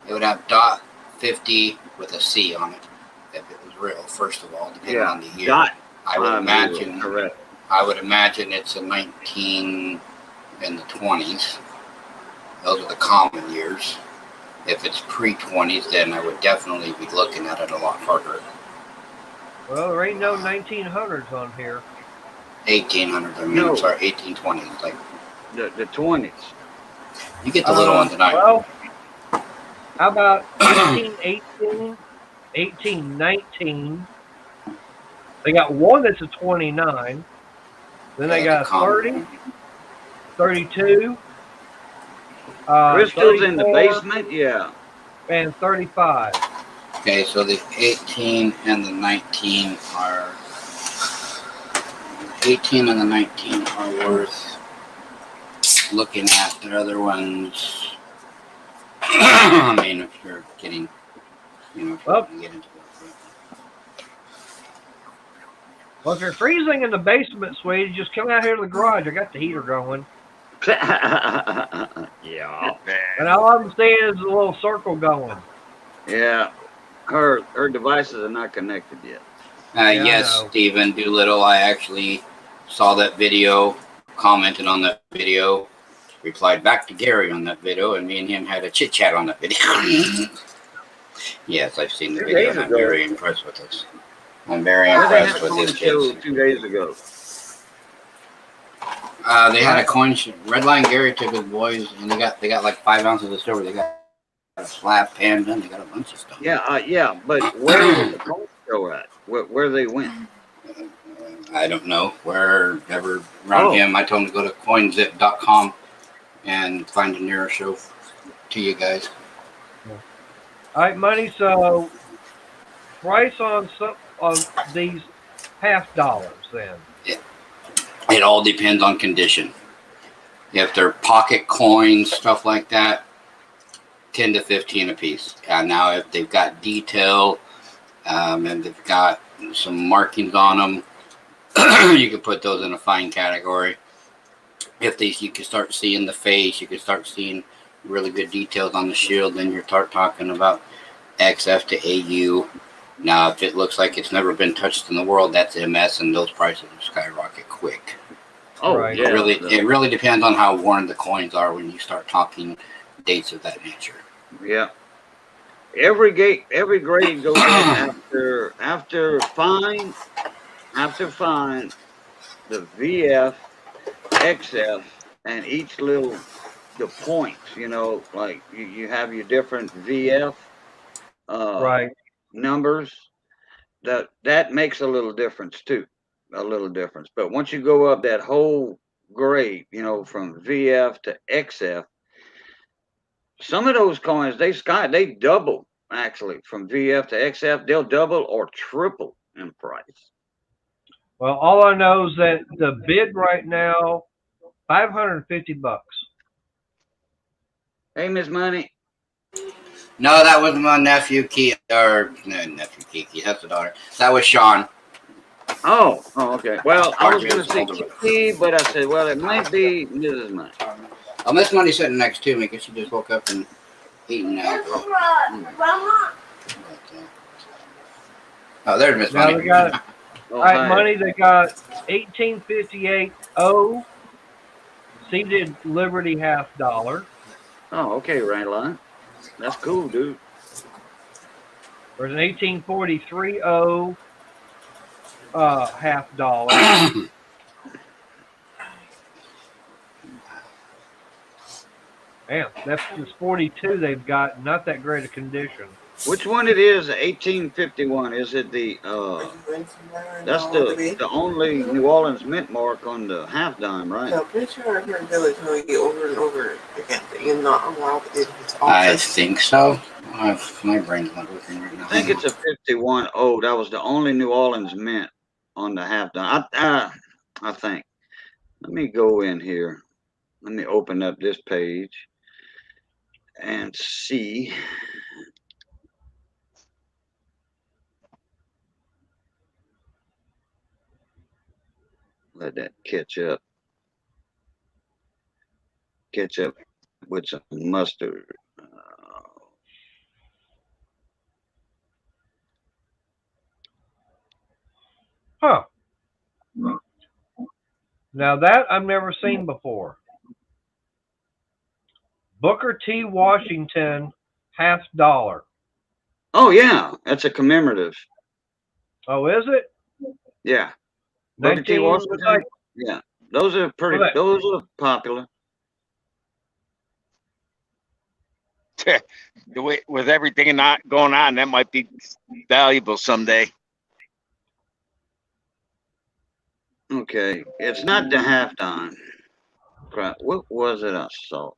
would have .50 with a C on it if it was real. First of all, depending on the year. I would imagine. Correct. I would imagine it's a 19 in the 20s. Those are the common years. If it's pre-20s, then I would definitely be looking at it a lot harder. Well, there ain't no 1900s on here. 1800s. I mean, No. sorry, 1820s. Like The 20s. you get the little one tonight. Well, how about 1818, 1819? They got one that's a 29. Then they got a 30, 32. Crystals in the 34, basement, yeah. and 35. Okay, so the 18 and the 19 are 18 and the 19 are worth looking at. The other ones, I mean, if you're getting, you know, if you can get into it. Well, if you're freezing in the basement, sweetie, just come out here to the garage. I got the heater going. Yeah. And all I'm seeing is a little circle going. Yeah. Her devices are not connected yet. Yes, Stephen Doolittle. I actually saw that video, commented on that video, replied back to Gary on that video, and me and him had a chit chat on that video. Yes, I've seen the video, and I'm very impressed with this. I'm very impressed with his kids. 2 days ago. They had a coin show. Redline Gary took his boys, and they got like 5 ounces of silver. They got a slab panda, and they got a bunch of stuff. Yeah, but where was the coin show at? Where they went? I don't know. Wherever around him. I told him to go to coinzip.com and find a nearer show to you guys. All right, money. So price on these $50 then. It all depends on condition. If they're pocket coins, stuff like that, 10 to 15 a piece. And now if they've got detail and they've got some markings on them, you can put those in a fine category. If you can start seeing the face, you can start seeing really good details on the shield, then you start talking about XF to AU. Now, if it looks like it's never been touched in the world, that's MS, and those prices will skyrocket quick. Oh, right. yeah. It really depends on how worn the coins are when you start talking dates of that nature. Yeah. Every grade goes in after fine, the VF, XF, and each little the points. You know, like you have your different VF Right. numbers. That makes a little difference too, But once you go up that whole grade, you know, from VF to XF, some of those coins they double actually from VF to XF. They'll double or triple in price. Well, all I know is that the bid right now, $550. Hey, Miss Money. No, that was my nephew, Kiki. Or no, nephew Kiki. That's the daughter. That was Sean. Oh, okay. Well, I was Mark going is to say older brother. Kiki, but I said, well, it might be Mrs. Money. Oh, Miss Money's sitting next to me because she just woke up and eating now. Oh, there's Miss Now Money. they got Oh, all right, hi. Money. They got 1858 O seated Liberty $half. Oh, okay, Rayline. That's cool, dude. There's an 1843 O $half. Damn, that's just 42 they've got. Not that great a condition. Which one it is? 1851. Is it the that's the only New Orleans mint mark on the half dime, right? I'm pretty sure I've heard Billy tell you over and over again that you're not allowed it. I think so. My brain's not working right now. I think it's a 51. Oh, that was the only New Orleans mint on the half dime. I think. Let me go in here. Let me open up this page and see. Let that catch up. Catch up with some mustard. Huh. Now that I've never seen before. Booker T. Washington $half. Oh yeah, that's a commemorative. Oh, is it? Yeah. Booker T. 19. Washington. Like, Yeah, those are pretty. Well, Those are popular. The way with everything not going on, that might be valuable someday. Okay, it's not the half dime. Crap, what was it I saw?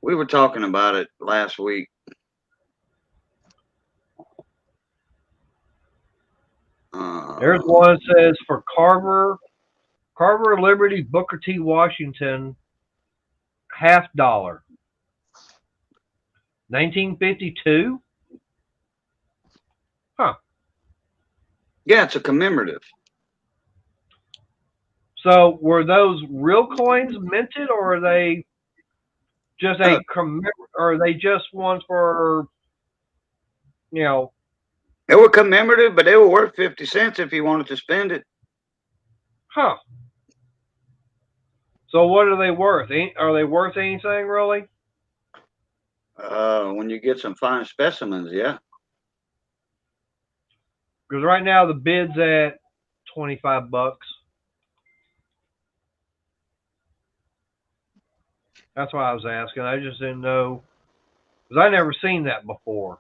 We were talking about it last week. there's one that says for Carver Liberty Booker T. Washington $half. 1952. Huh. Yeah, it's a commemorative. So were those real coins minted, or are they just or are they just ones for, you know? They were commemorative, but they were worth 50 cents if you wanted to spend it. Huh. So what are they worth? Are they worth anything really? When you get some fine specimens, yeah. Because right now the bid's at $25. That's why I was asking. I just didn't know, because I never seen that before.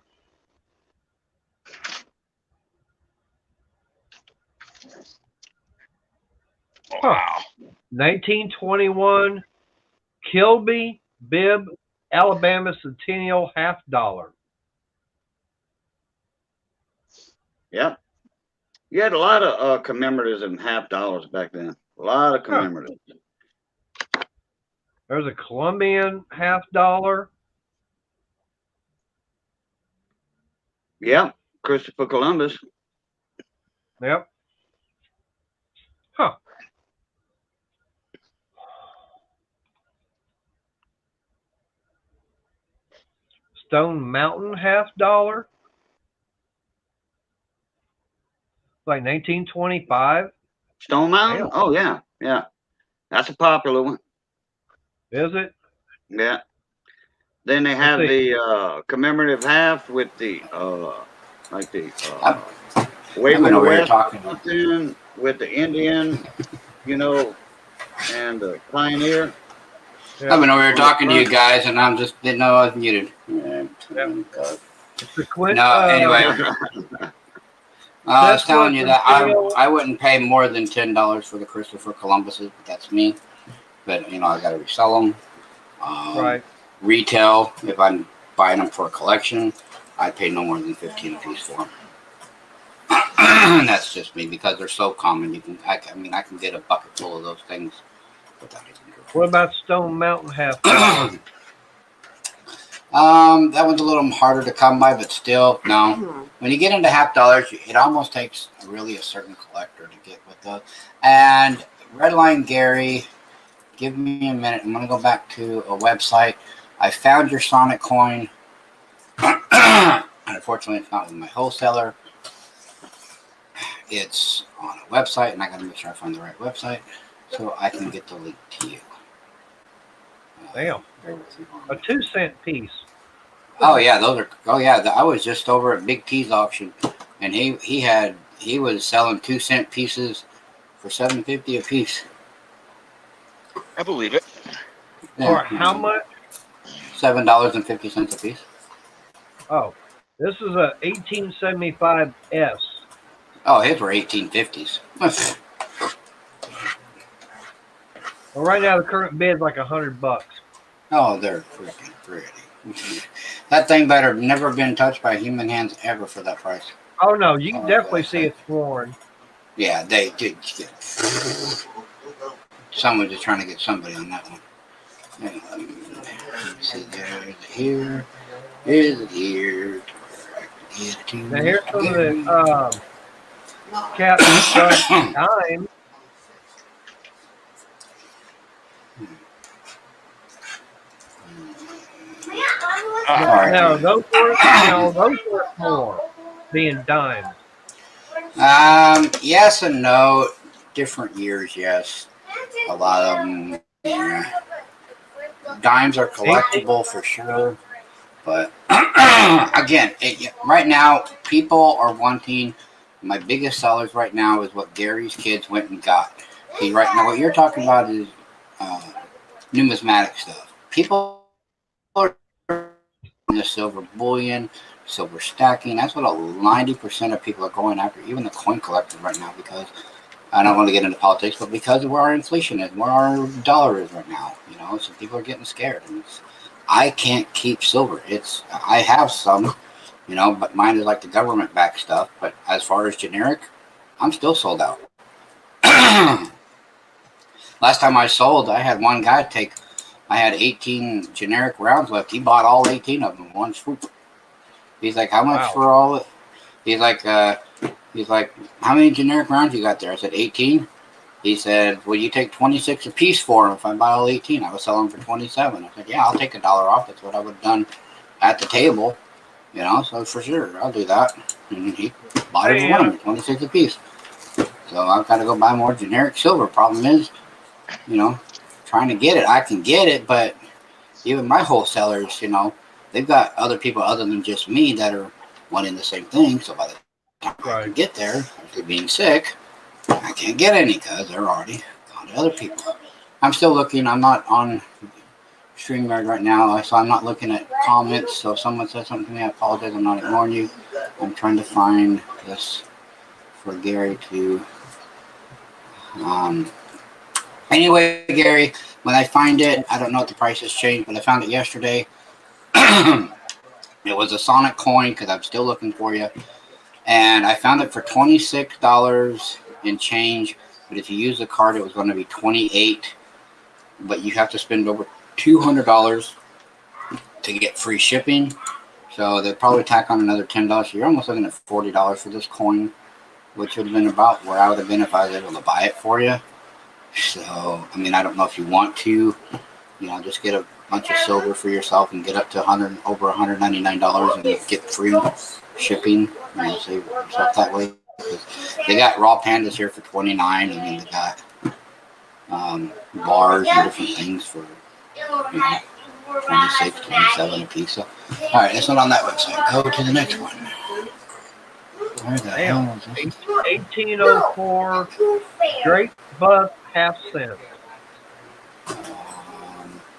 Wow. 1921 Kilby Bibb Alabama Centennial $half. Yep. You had a lot of commemoratives and $half back then. A lot of commemoratives. There's a Colombian $half. Yep. Christopher Columbus. Yep. Huh. Stone Mountain $half. Like 1925. Stone Mountain? Damn. Oh, yeah. Yeah. That's a popular one. Is it? Yeah. Then they have the commemorative half with the way I know we were talking with the Indian, and the pioneer. Yeah. I know we were talking to you guys, and I'm just didn't know I was muted. Yeah. It's the Quint, No, anyway. I was telling you that I wouldn't pay more than $10 for the Christopher Columbuses, but that's me. But I got to resell them. right. Retail, if I'm buying them for a collection, I pay no more than $15 a piece for them. That's just me because they're so common. I can get a bucket full of those things without even. What about Stone Mountain $half? That one's a little harder to come by, but still, no. When you get into half dollars, it almost takes really a certain collector to get with those. And Redline Gary, give me a minute. I'm going to go back to a website. I found your Sonic coin. Unfortunately, it's not with my wholesaler. It's on a website, and I got to make sure I find the right website so I can get the link to you. Damn. A 2-cent piece. Oh yeah, those are. Oh yeah, I was just over at Big T's auction, and he was selling 2-cent pieces for $7.50 a piece. I believe it. For how much? $7.50 a piece. Oh, this is a 1875 S. Oh, his were 1850s. Well, right now the current bid is like $100. Oh, they're freaking pretty. That thing better have never been touched by human hands ever for that price. Oh no, you can definitely see it's worn. Yeah, they did. Someone's just trying to get somebody on that one. Let's see, there's here. Is it here? Now here's some of the Captain Dime. Now those were more being dimes. Yes and no. Different years, yes. A lot of them. Yeah. Dimes are collectible for sure. But again, right now, people are wanting. My biggest sellers right now is what Gary's kids went and got. See, right now, what you're talking about is numismatic stuff. People are the silver bullion, silver stacking. That's what 90% of people are going after, even the coin collectors right now, because I don't want to get into politics, but because of where our inflation is, where our dollar is right now, so people are getting scared. And I can't keep silver. I have some, but mine is like the government-backed stuff. But as far as generic, I'm still sold out. Last time I sold, I had one guy I had 18 generic rounds left. He bought all 18 of them in one swoop. He's like, how much for all of it? He's like, how many generic rounds you got there? I said, 18. He said, well, you take 26 a piece for them if I buy all 18. I was selling for 27. I said, yeah, I'll take $1 off. That's what I would have done at the table. So for sure, I'll do that. And he bought every one of them, 26 a piece. So I've got to go buy more generic silver. Problem is, trying to get it. I can get it, but even my wholesalers, they've got other people other than just me that are wanting the same thing. So by the time I can get there, after being sick, I can't get any because they're already gone to other people. I'm still looking. I'm not on StreamYard right now, so I'm not looking at comments. So if someone says something to me, I apologize. I'm not ignoring you. I'm trying to find this for Gary to... Anyway, Gary, when I find it, I don't know if the price has changed, but I found it yesterday. It was a Sonic coin because I'm still looking for you. And I found it for $26 and change. But if you use the card, it was going to be $28. But you have to spend over $200 to get free shipping. So they'll probably tack on another $10. So you're almost looking at $40 for this coin, which would have been about where I would have been if I was able to buy it for you. So, I mean, I don't know if you want to, just get a bunch of silver for yourself and get up to over $199 and get free shipping. Save yourself that way. They got raw pandas here for $29. I mean, they got bars and different things for 26, 27 a piece. So, all right, that's not on that website. Go to the next one. Where the hell is this? 1804 straight bus half cent.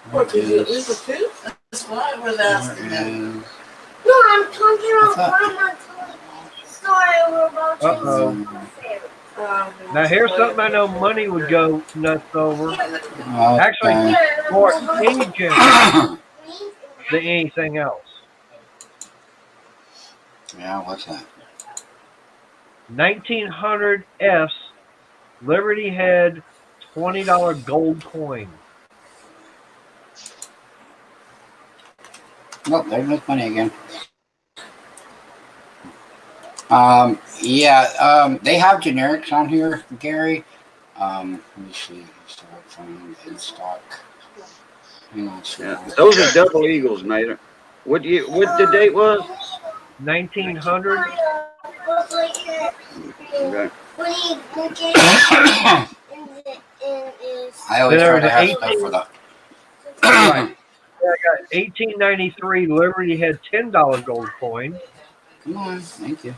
What is it? Is it two? That's what I was asking. No, I'm talking about Grandma's story we're about to Now here's something I know money would go nuts over. Okay. Actually, more agent than anything else. Yeah, what's that? 1900 S Liberty Head $20 gold coin. Nope, there's no money again. They have generics on here, Gary. Let me see. In stock. Yeah, those are double eagles, Mater. What the date was? 1900. Okay. I always try to have stuff for the. Right. I got 1893 Liberty had $10 gold coin. Come on, thank you.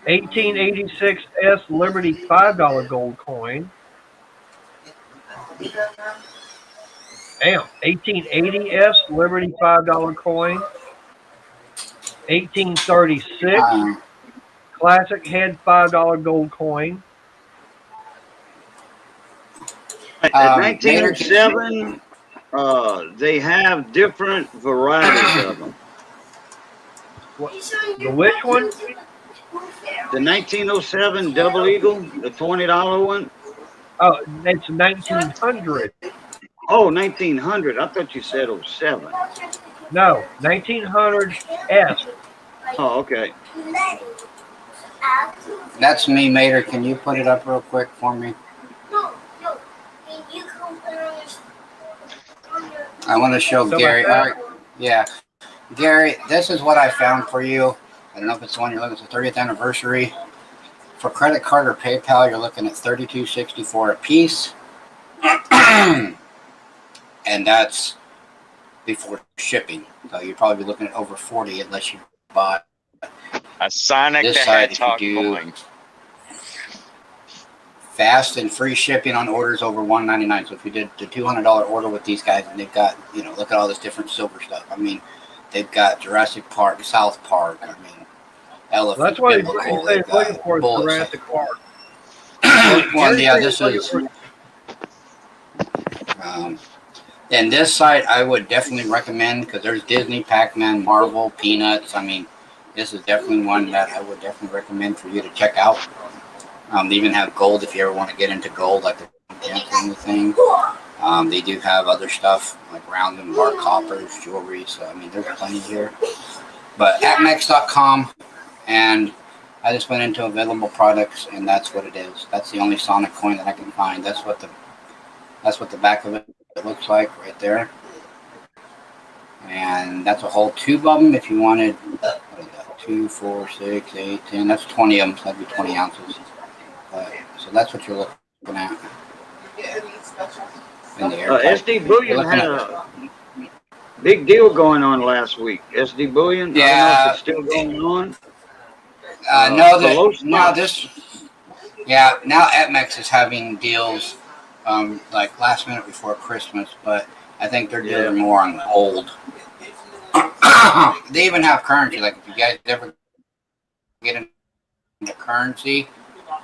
1886 S Liberty $5 gold coin. Damn. 1880 S Liberty $5 coin. 1836 Classic Head $5 gold coin. At 1907, they have different varieties of them. What, the which one? The 1907 Double Eagle, the $20 one. Oh, it's 1900. Oh, 1900. I thought you said 07. No, 1900 S. Oh, okay. That's me, Mater. Can you put it up real quick for me? No. You can put it on your. I want to show So Gary. All right. Yeah. Gary, this is what I found for you. I don't know if it's the one you're looking at. It's the 30th anniversary. For credit card or PayPal, you're looking at $32.64 a piece. And that's before shipping. So you'd probably be looking at over 40 unless you bought a Sonic this the side. If you Hedgehog do coin. fast and free shipping on orders over $199. So if you did the $200 order with these guys, and they've got, look at all this different silver stuff. I mean, they've got Jurassic Park, South Park. I mean, Elephant. Well, that's what Biblical, he's looking for, Jurassic Park. Well, yeah, this is. And this site I would definitely recommend because there's Disney, Pac-Man, Marvel, Peanuts. I mean, this is definitely one that I would definitely recommend for you to check out. They even have gold if you ever want to get into gold, like the Mantle thing. They do have other stuff like round and bar coppers, jewelry. So, I mean, there's plenty here. But atmex.com, and I just went into available products, and that's what it is. That's the only Sonic coin that I can find. That's what the back of it looks like right there. And that's a whole tube of them if you wanted. What is that? 2, 4, 6, 8, 10. That's 20 of them, so that'd be 20 ounces. So that's what you're looking at. In the SD Bullion had a big deal going on last week. SD Bullion, yeah, I don't know if it's still going on. Now Atmex is having deals like last minute before Christmas, but I think they're dealing more on gold. They even have currency. Like if you guys ever get into currency,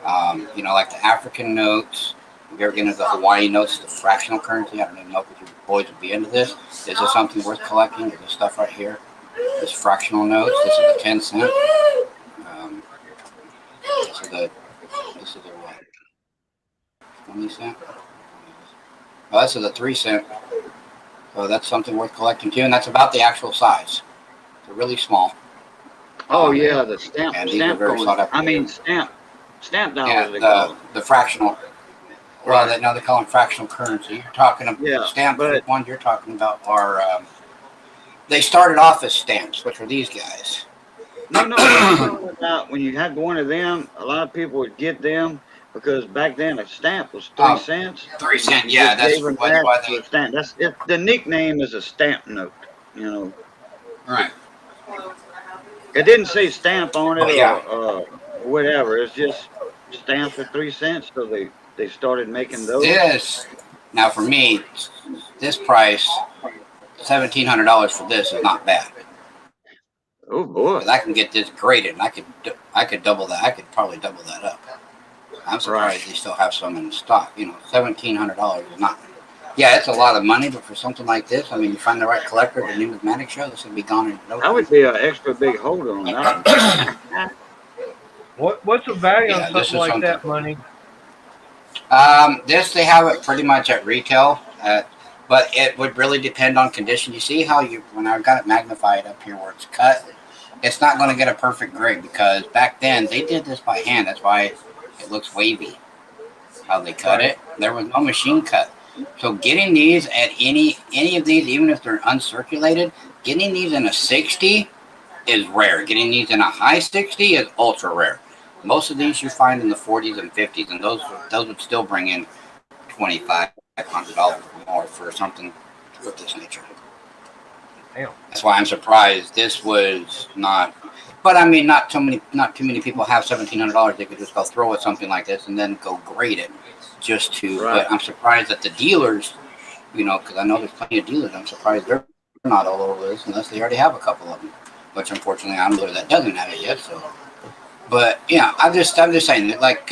like the African notes, if you ever get into the Hawaii notes, the fractional currency, I don't even know if you boys would be into this. Is this something worth collecting? There's this stuff right here. This fractional notes. This is the 10 cent. This is the what? 20 cent? Oh, this is a 3 cent. So that's something worth collecting too, and that's about the actual size. They're really small. Oh yeah, the stamp coins. I mean stamp dollars. Yeah, the fractional. Well, they call them fractional currency. You're talking about stamps. The ones you're talking about are they started off as stamps, which are these guys. No, I'm talking about when you had one of them. A lot of people would get them because back then a stamp was 3 cents. 3 cents, yeah. That's why they. Stamp. That's it. The nickname is a stamp note. Right. It didn't say stamp on it or whatever. It's just stamp for 3 cents. So they started making those. This now for me, this price, $1,700 for this is not bad. Oh boy! I can get this graded, and I could double that. I could probably double that up. I'm surprised they still have some in stock. $1,700 is not. Yeah, it's a lot of money, but for something like this, I mean, you find the right collector at the numismatic show, this would be gone in no time. That would be an extra big holder on that one. What's the value on something like that, money? This they have it pretty much at retail at But it would really depend on condition. You see how when I got it magnified up here where it's cut, it's not going to get a perfect grade because back then they did this by hand. That's why it looks wavy. How they cut it. There was no machine cut. So getting these at any of these, even if they're uncirculated, getting these in a 60 is rare. Getting these in a high 60 is ultra rare. Most of these you find in the 40s and 50s, and those would still bring in $2,500 more for something of this nature. Damn. That's why I'm surprised this was not. But I mean, not too many people have $1,700. They could just go throw at something like this and then go grade it, just to. Right. But I'm surprised that the dealers, because I know there's plenty of dealers. I'm surprised they're not all over this unless they already have a couple of them. Which unfortunately, I'm a dealer that doesn't have it yet. So, but yeah, I'm just saying that, like,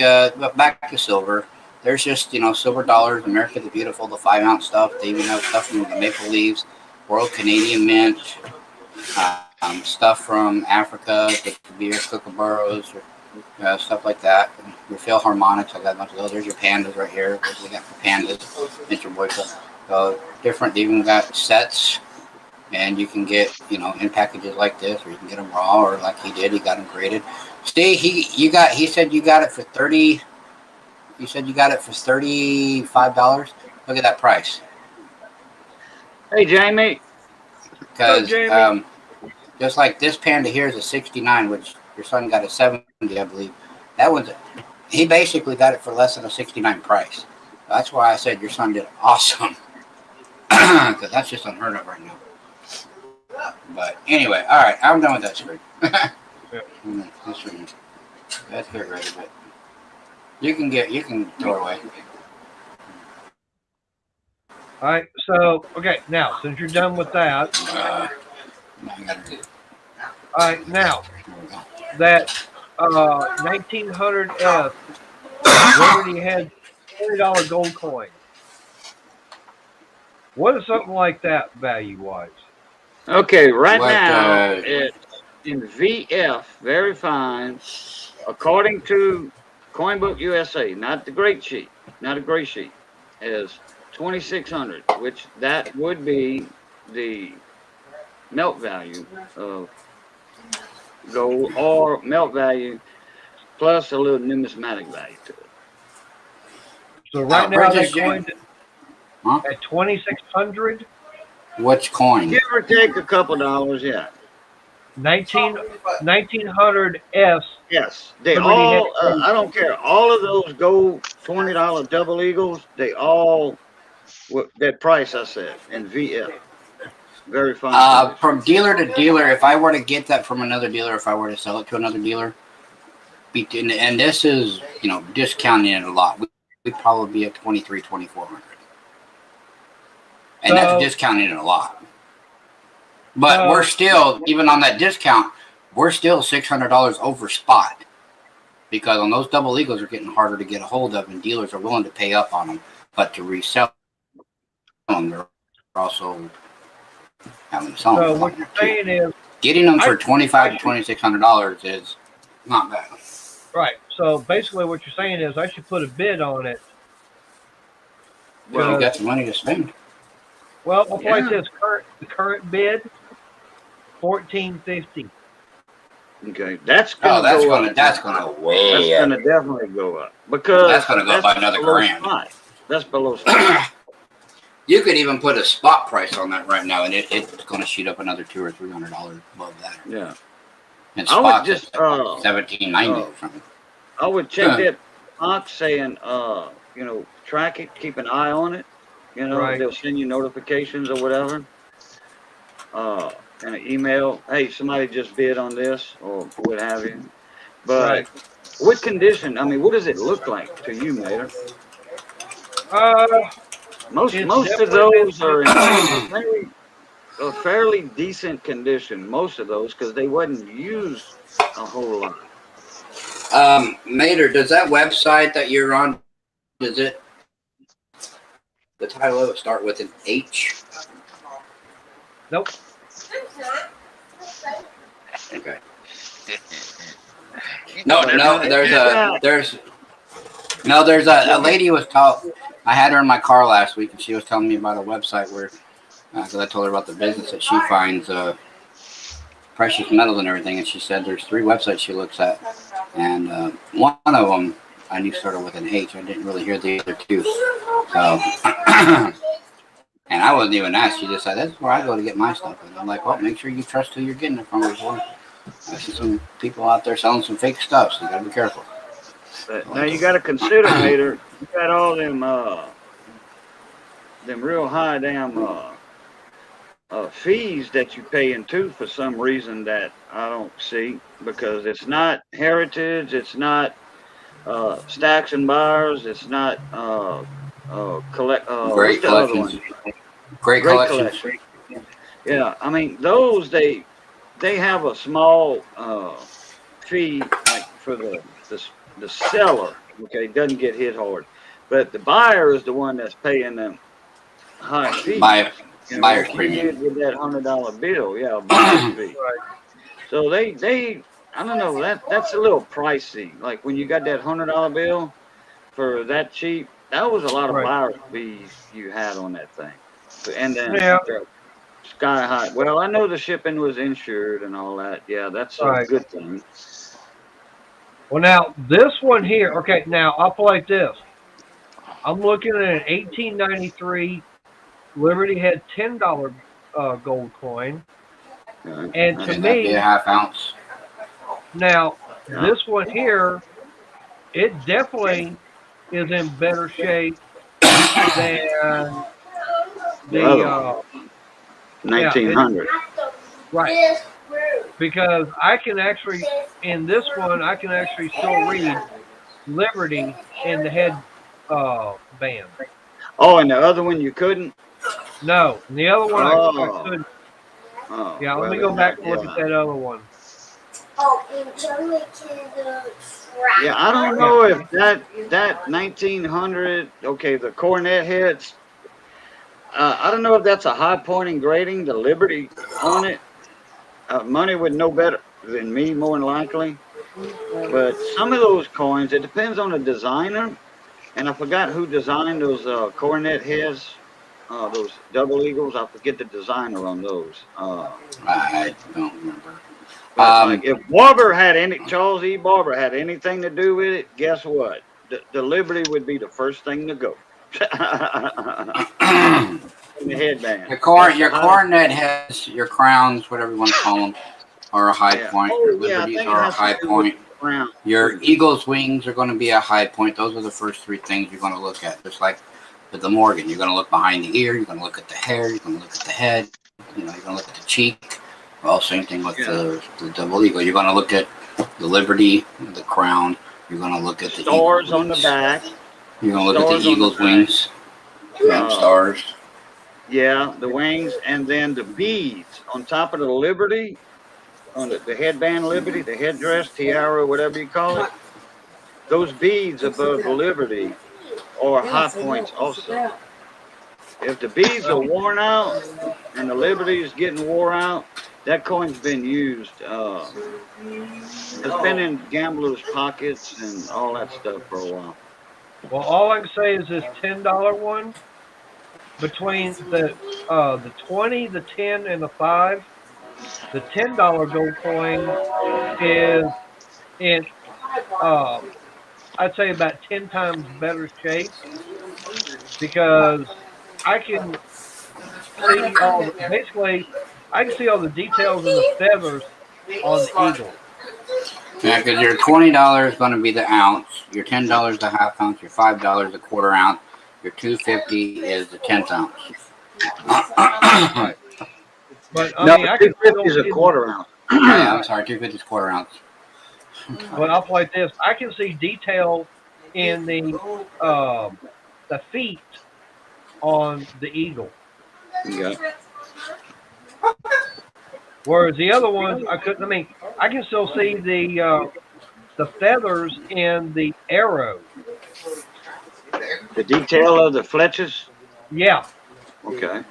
back to silver. There's just silver dollars, America the Beautiful, the 5-ounce stuff. They even have stuff from the Maple Leaves, Royal Canadian Mint. Stuff from Africa, the beer kookaburras, or stuff like that. Your Philharmonics, I got a bunch of those. There's your pandas right here. We got pandas, Mr. Boyka. Different. They even got sets, and you can get in packages like this, or you can get them raw, or like he did. He got them graded. Steve, he said you got it for 30. You said you got it for $35. Look at that price. Hey, Jamie. Because just like this panda here is a 69, which your son got a 70, I believe. That one's he basically got it for less than a 69 price. That's why I said your son did awesome. Because that's just unheard of right now. But anyway, all right, I'm done with that screen. Let's get rid of it. You can throw it away. All right, so okay, now since you're done with that, all right, now that 1900S already had $20 gold coin. What is something like that value-wise? Okay, now it's in VF, very fine, according to Coinbook USA, not the great sheet, is 2,600, which that would be the melt value of gold, or melt value plus a little numismatic value to it. So right now that coin at 2,600. Which coin? Give or take a couple dollars, yeah. 1900S. Yes, they all. I don't care. All of those gold $20 double eagles, they all that price I said in VF. Very fine. From dealer to dealer, if I were to get that from another dealer, if I were to sell it to another dealer, and this is discounting it a lot, we'd probably be at 2,400, and that's discounting it a lot. But we're still, even on that discount, we're still $600 over spot, because on those double eagles are getting harder to get a hold of, and dealers are willing to pay up on them, but to resell them, they're also having some. So what you're saying is getting them for $2,500 to $2,600 is not bad. Right. So basically, what you're saying is I should put a bid on it. Well, you got some money to spend. Well, I'll like this. The current bid, $1,450. Okay, that's gonna definitely go up, because that's gonna go up by another grand. That's below spot. You could even put a spot price on that right now, and it's going to shoot up another $200 or $300 above that. Yeah. And spot just $1,790 or something. I would check that box saying, track it, keep an eye on it. They'll send you notifications or whatever. And an email, hey, somebody just bid on this or what have you. But what condition? I mean, what does it look like to you, Mater? Most of those are in a fairly decent condition. Most of those, because they wasn't used a whole lot. Mater, does that website that you're on, does it, the title of it start with an H? Nope. Okay. No, there's a lady was talking. I had her in my car last week, and she was telling me about a website where, because I told her about the business that she finds precious metals and everything, and she said there's 3 websites she looks at, and one of them I knew started with an H. I didn't really hear the other 2. So, and I wasn't even asked. She just said, "That's where I go to get my stuff." And I'm like, "Well, make sure you trust who you're getting it from before." I see some people out there selling some fake stuff, so you gotta be careful. But now you got to consider, Mater, you got all them real high damn fees that you pay into for some reason that I don't see, because it's not heritage, it's not stacks and bars, it's not Great what's the other collections. one? Great collections. Collection. Yeah, I mean those they have a small fee like for the seller. Okay, doesn't get hit hard, but the buyer is the one that's paying them high fees. Buyer's like premium. with that $100 bill, yeah, buyer's fee. So they I don't know, that's a little pricey. Like when you got that $100 bill for that cheap, that was a lot of buyer's fees you had on that thing. And then sky high. Well, I know the shipping was insured and all that. Yeah, that's a good thing. Well, now this one here. Okay, now I'll play like this. I'm looking at an 1893 Liberty Head $10 gold coin, and to me, be a ½ ounce. Now this one here, it definitely is in better shape than the 1900. Right. Because I can actually, in this one, I can actually still read Liberty in the head band. Oh, and the other one you couldn't? No, and the other one I couldn't. Oh, yeah, let me go back and look at that other one. Oh, and Joey can yeah, I don't know if that 1900, okay, the cornet heads, I don't know if that's a high point engraving, the Liberty on it. Money would know better than me, more than likely. But some of those coins, it depends on the designer. And I forgot who designed those cornet heads, those double eagles. I forget the designer on those. I don't remember. Like if Barber had Charles E. Barber had anything to do with it, guess what? The Liberty would be the first thing to go. In the headband. Your coronet heads, your crowns, whatever you want to call them, are a high point. Your Liberties are a high point. Your Eagle's wings are going to be a high point. Those are the first 3 things you're going to look at. Just like with the Morgan, you're going to look behind the ear, you're going to look at the hair, you're going to look at the head, you're going to look at the cheek. Well, same thing with the double eagle. You're going to look at the Liberty, the crown. You're going to look at the stars on the back. You're going to look at the Eagle's wings. Stars. Yeah, the wings, and then the beads on top of the Liberty, on the headband Liberty, the headdress, tiara, whatever you call it. Those beads above the Liberty are high points also. If the beads are worn out and the Liberty is getting wore out, that coin's been used. It's been in gamblers' pockets and all that stuff for a while. Well, all I can say is this $10 one, between the 20, the 10, and the 5, the $10 gold coin is in I'd say about 10 times better shape, because I can see basically I can see all the details and the feathers on the eagle. Yeah, because your $20 is going to be the ounce, your $10 the ½ ounce, your $5 the quarter ounce, your $2.50 is the 10th ounce. But I mean, I can $2.50 is a quarter ounce. Yeah, I'm sorry, $2.50 is quarter ounce. But I'll play this. I can see detail in the feet on the eagle. Yeah. Whereas the other ones, I couldn't. I mean, I can still see the feathers in the arrow. The detail of the fletches? Yeah. Okay.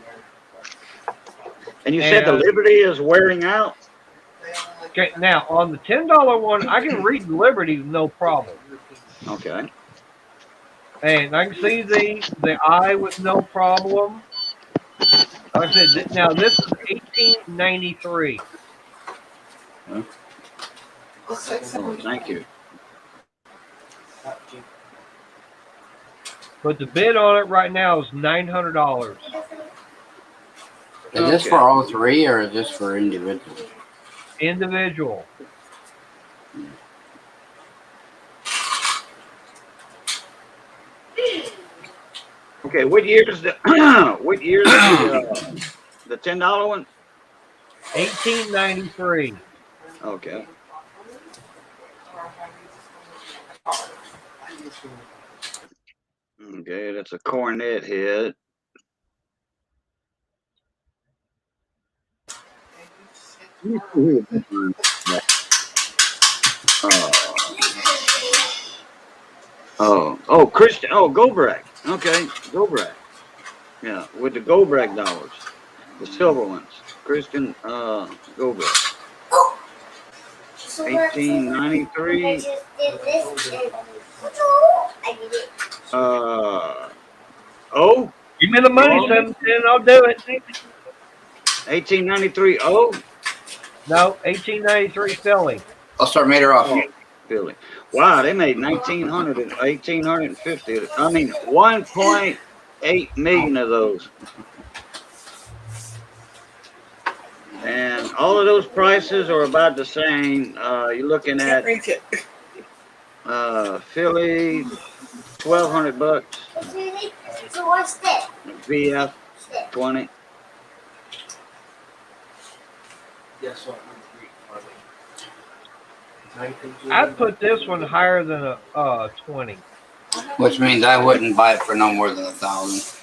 And you said the Liberty is wearing out? Okay, now on the $10 one, I can read Liberty no problem. Okay. And I can see the eye with no problem. Like I said, now this is 1893. Oh, thank you. But the bid on it right now is $900. Is this for all three or is this for individuals? Individual. Okay, what year is the what year is the $10 one? 1893. Okay. Okay, that's a cornet head. Oh, Christian. Oh, Gobrek. Okay, Gobrek. Yeah, with the Gobrek dollars, the silver ones. Christian Gobrek. 1893. Oh. Give me the money, 17. I'll do it. 1893. Oh. No, 1893 Philly. I'll start made her off. Oh, Philly. Wow, they made 1850. I mean, 1.8 million of those. And all of those prices are about the same. You're looking at Philly, $1,200. So what's this? VF, 20. I'd put this one higher than a 20. Which means I wouldn't buy it for no more than 1,000.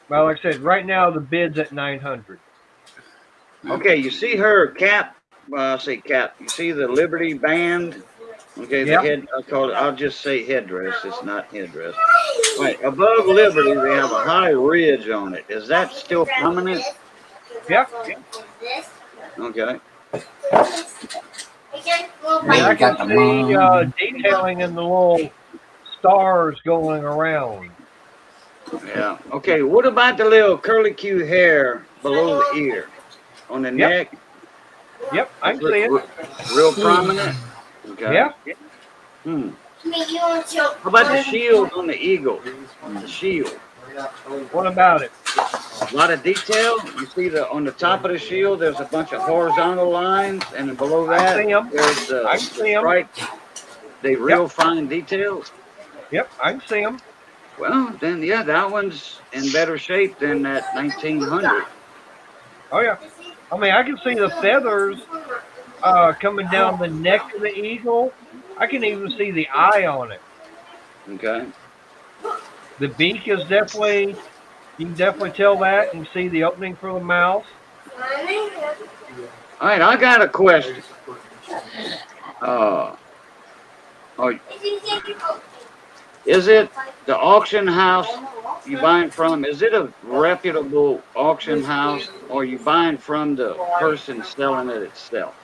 Well, like I said, right now the bid's at 900. Okay, you see her cap. Well, I say cap. You see the Liberty band. Okay, the Yep. head. I'll just say headdress. It's not headdress. Right above Liberty, they have a high ridge on it. Is that still prominent? Yep. Okay. And I can see detailing in the little stars going around. Yeah. Okay. What about the little curly Q hair below the ear, on the neck? Yep, I can see it. Real prominent. Okay. Yeah. Hmm. How about the shield on the eagle? The shield. What about it? A lot of detail. You see on the top of the shield, there's a bunch of horizontal lines, and then below that, there's the stripes. They real fine details. Yep, I can see them. Well, then, yeah, that one's in better shape than that 1900. Oh, yeah. I mean, I can see the feathers coming down the neck of the eagle. I can even see the eye on it. Okay. The beak is definitely, you can definitely tell that. You can see the opening for the mouth. All right, I got a question. Is it the auction house you buying from? Is it a reputable auction house, or are you buying from the person selling it itself?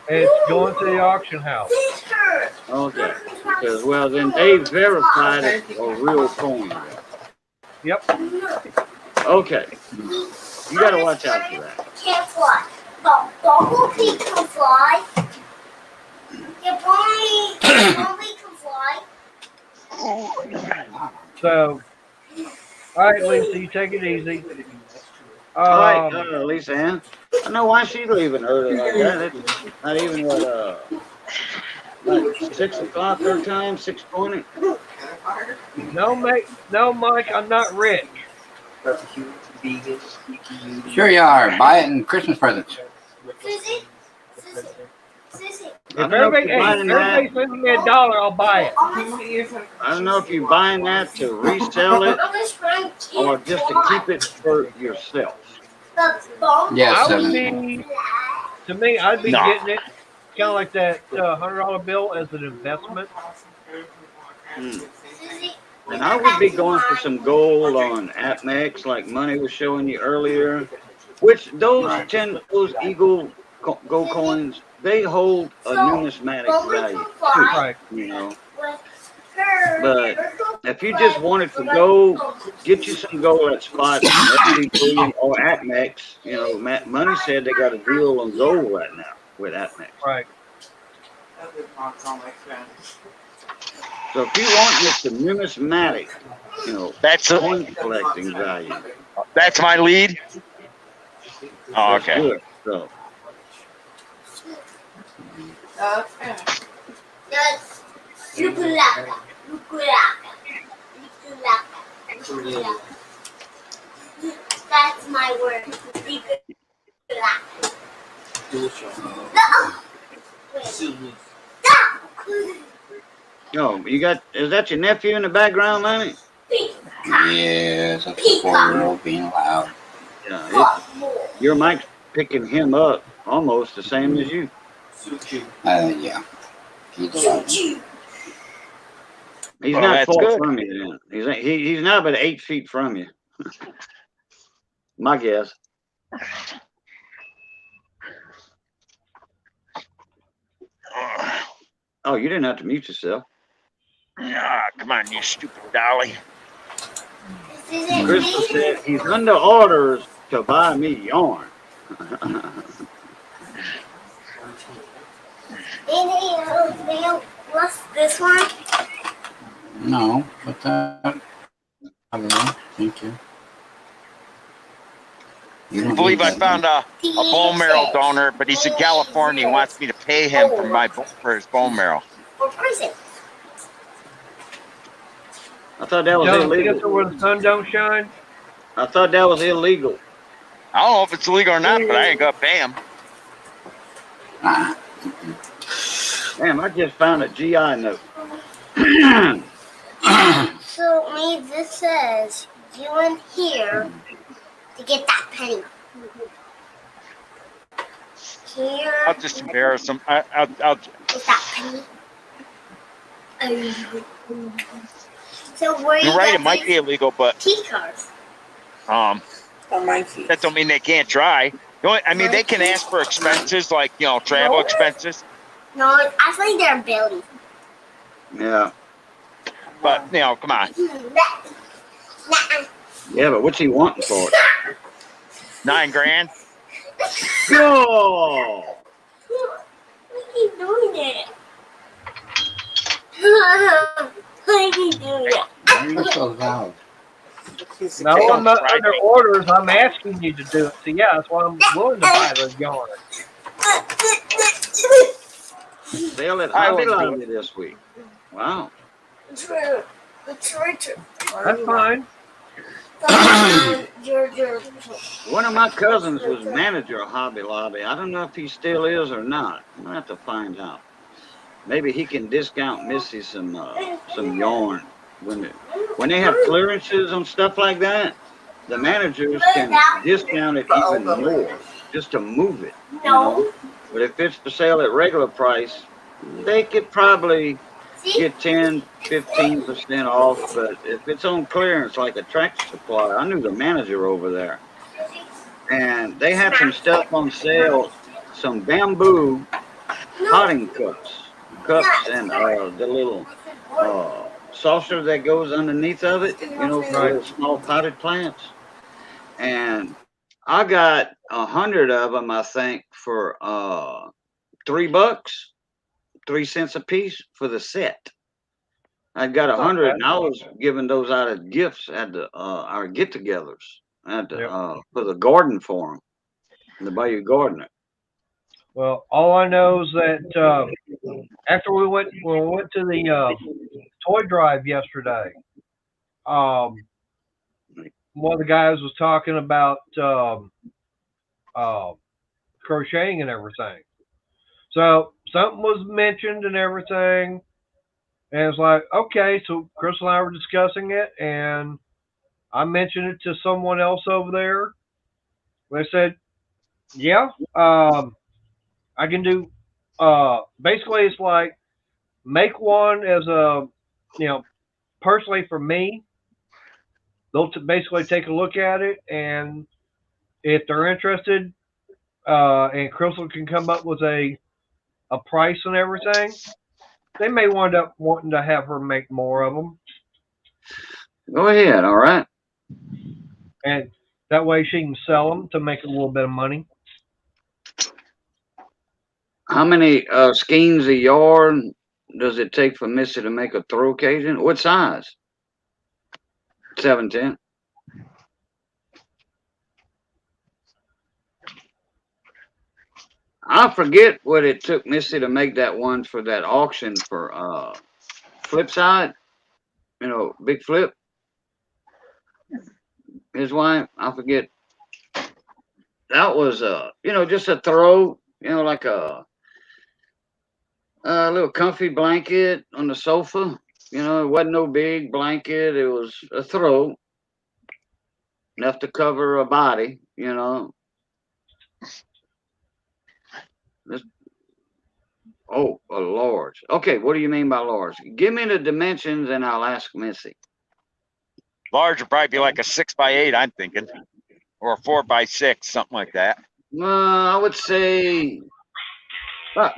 It's going to the auction house. Okay. Because, well, then they verified it's a real coin. Yep. Okay. You got to watch out for that. Can't fly. Bumblebee can fly. Yeah, Bumblebee can fly. So, all right, Lisa, you take it easy. All right, Lisa Ann. I don't know why she's leaving early like that. It's not even what 6 o'clock her time, 6:20. No, Mike, I'm not rich. Sure you are. Buy it in Christmas presents. If everybody sends me $1, I'll buy it. I don't know if you're buying that to resell it or just to keep it for yourself. Yes. To me, I'd be getting it kind of like that $100 bill as an investment. And I would be going for some gold on APMEX, like Money was showing you earlier. Which those Eagle gold coins, they hold a numismatic value too, Right. you know. But if you just wanted to go, get you some gold at spots, FD Bullion or Atmex. You know, Money said they got a deal on gold right now with Atmex. Right. So if you want just the numismatic, you know, That's coin collecting value, that's my lead. Oh, that's okay. good. So That's That's my word. no, you got, is that your nephew in the background, Money? Yes, that's a 4-year-old being loud. Yeah, your mic's picking him up almost the same as you. Yeah. He's Well, not that's far good. from you then. He's now about 8 feet from you. My guess. Oh, you didn't have to mute yourself. Ah, come on, you stupid dolly. Crystal said he's under orders to buy me yarn. What's this one? No, but that. I don't know. Thank you. I believe I found a bone marrow donor, but he's in California. He wants me to pay him for his bone marrow. For prison. I thought that was Tell him to get illegal. there where the sun don't shine. I thought that was illegal. I don't know if it's illegal or not, but I ain't gonna pay him. Damn, I just found a GI note. So maybe this says you in here to get that penny. Here. I'll just embarrass him. I'll Get that penny. So where You're you right. get It might be these illegal, but key cards? that don't mean they can't try. I mean, they can ask for expenses like travel expenses. No, I think they're ability. Yeah. But come on, Yeah, but what's he wanting for it? $9 grand. Go! We keep doing it. I keep doing it. Why are you so loud? No, I'm not under orders. I'm asking you to do it. So yeah, that's why I'm willing to buy the yarn. Sale at I Hobby wouldn't do Lobby this week. Wow. True. That's fine. One of my cousins was manager of Hobby Lobby. I don't know if he still is or not. I'm gonna have to find out. Maybe he can discount Missy some yarn when they have clearances on stuff like that. The managers can discount it even more just to move it. You know? But if it's for sale at regular price, they could probably get 10-15% off. But if it's on clearance like a Tractor Supply, I knew the manager over there, and they had some stuff on sale, some bamboo potting cups and the little saucer that goes underneath of it, for little small potted plants. And I got 100 of them, I think, for $3, 3 cents a piece for the set. I got 100, and I was giving those out as gifts at our get-togethers for the garden forum, the Bayou Gardener. Well, all I know is that after we went to the toy drive yesterday, one of the guys was talking about crocheting and everything. So something was mentioned and everything, and it's like, okay, so Chris and I were discussing it, and I mentioned it to someone else over there. They said, yeah, I can do, basically it's like, make one as a, personally for me. They'll basically take a look at it, and if they're interested, and Crystal can come up with a price and everything, they may wind up wanting to have her make more of them, Go ahead. All right. and that way she can sell them to make a little bit of money. How many skeins a yarn does it take for Missy to make a throw Cajun? What size? 7/10. I forget what it took Missy to make that one for that auction for Flipside. You know, Big Flip. His wife. I forget. That was you know, just a throw. You know, like a little comfy blanket on the sofa. You know, it wasn't no big blanket. It was a throw, enough to cover a body. You know. Oh, a large. Okay, what do you mean by large? Give me the dimensions and I'll ask Missy. Large would probably be like a 6x8, I'm thinking, or a 4x6, something like that. I would say,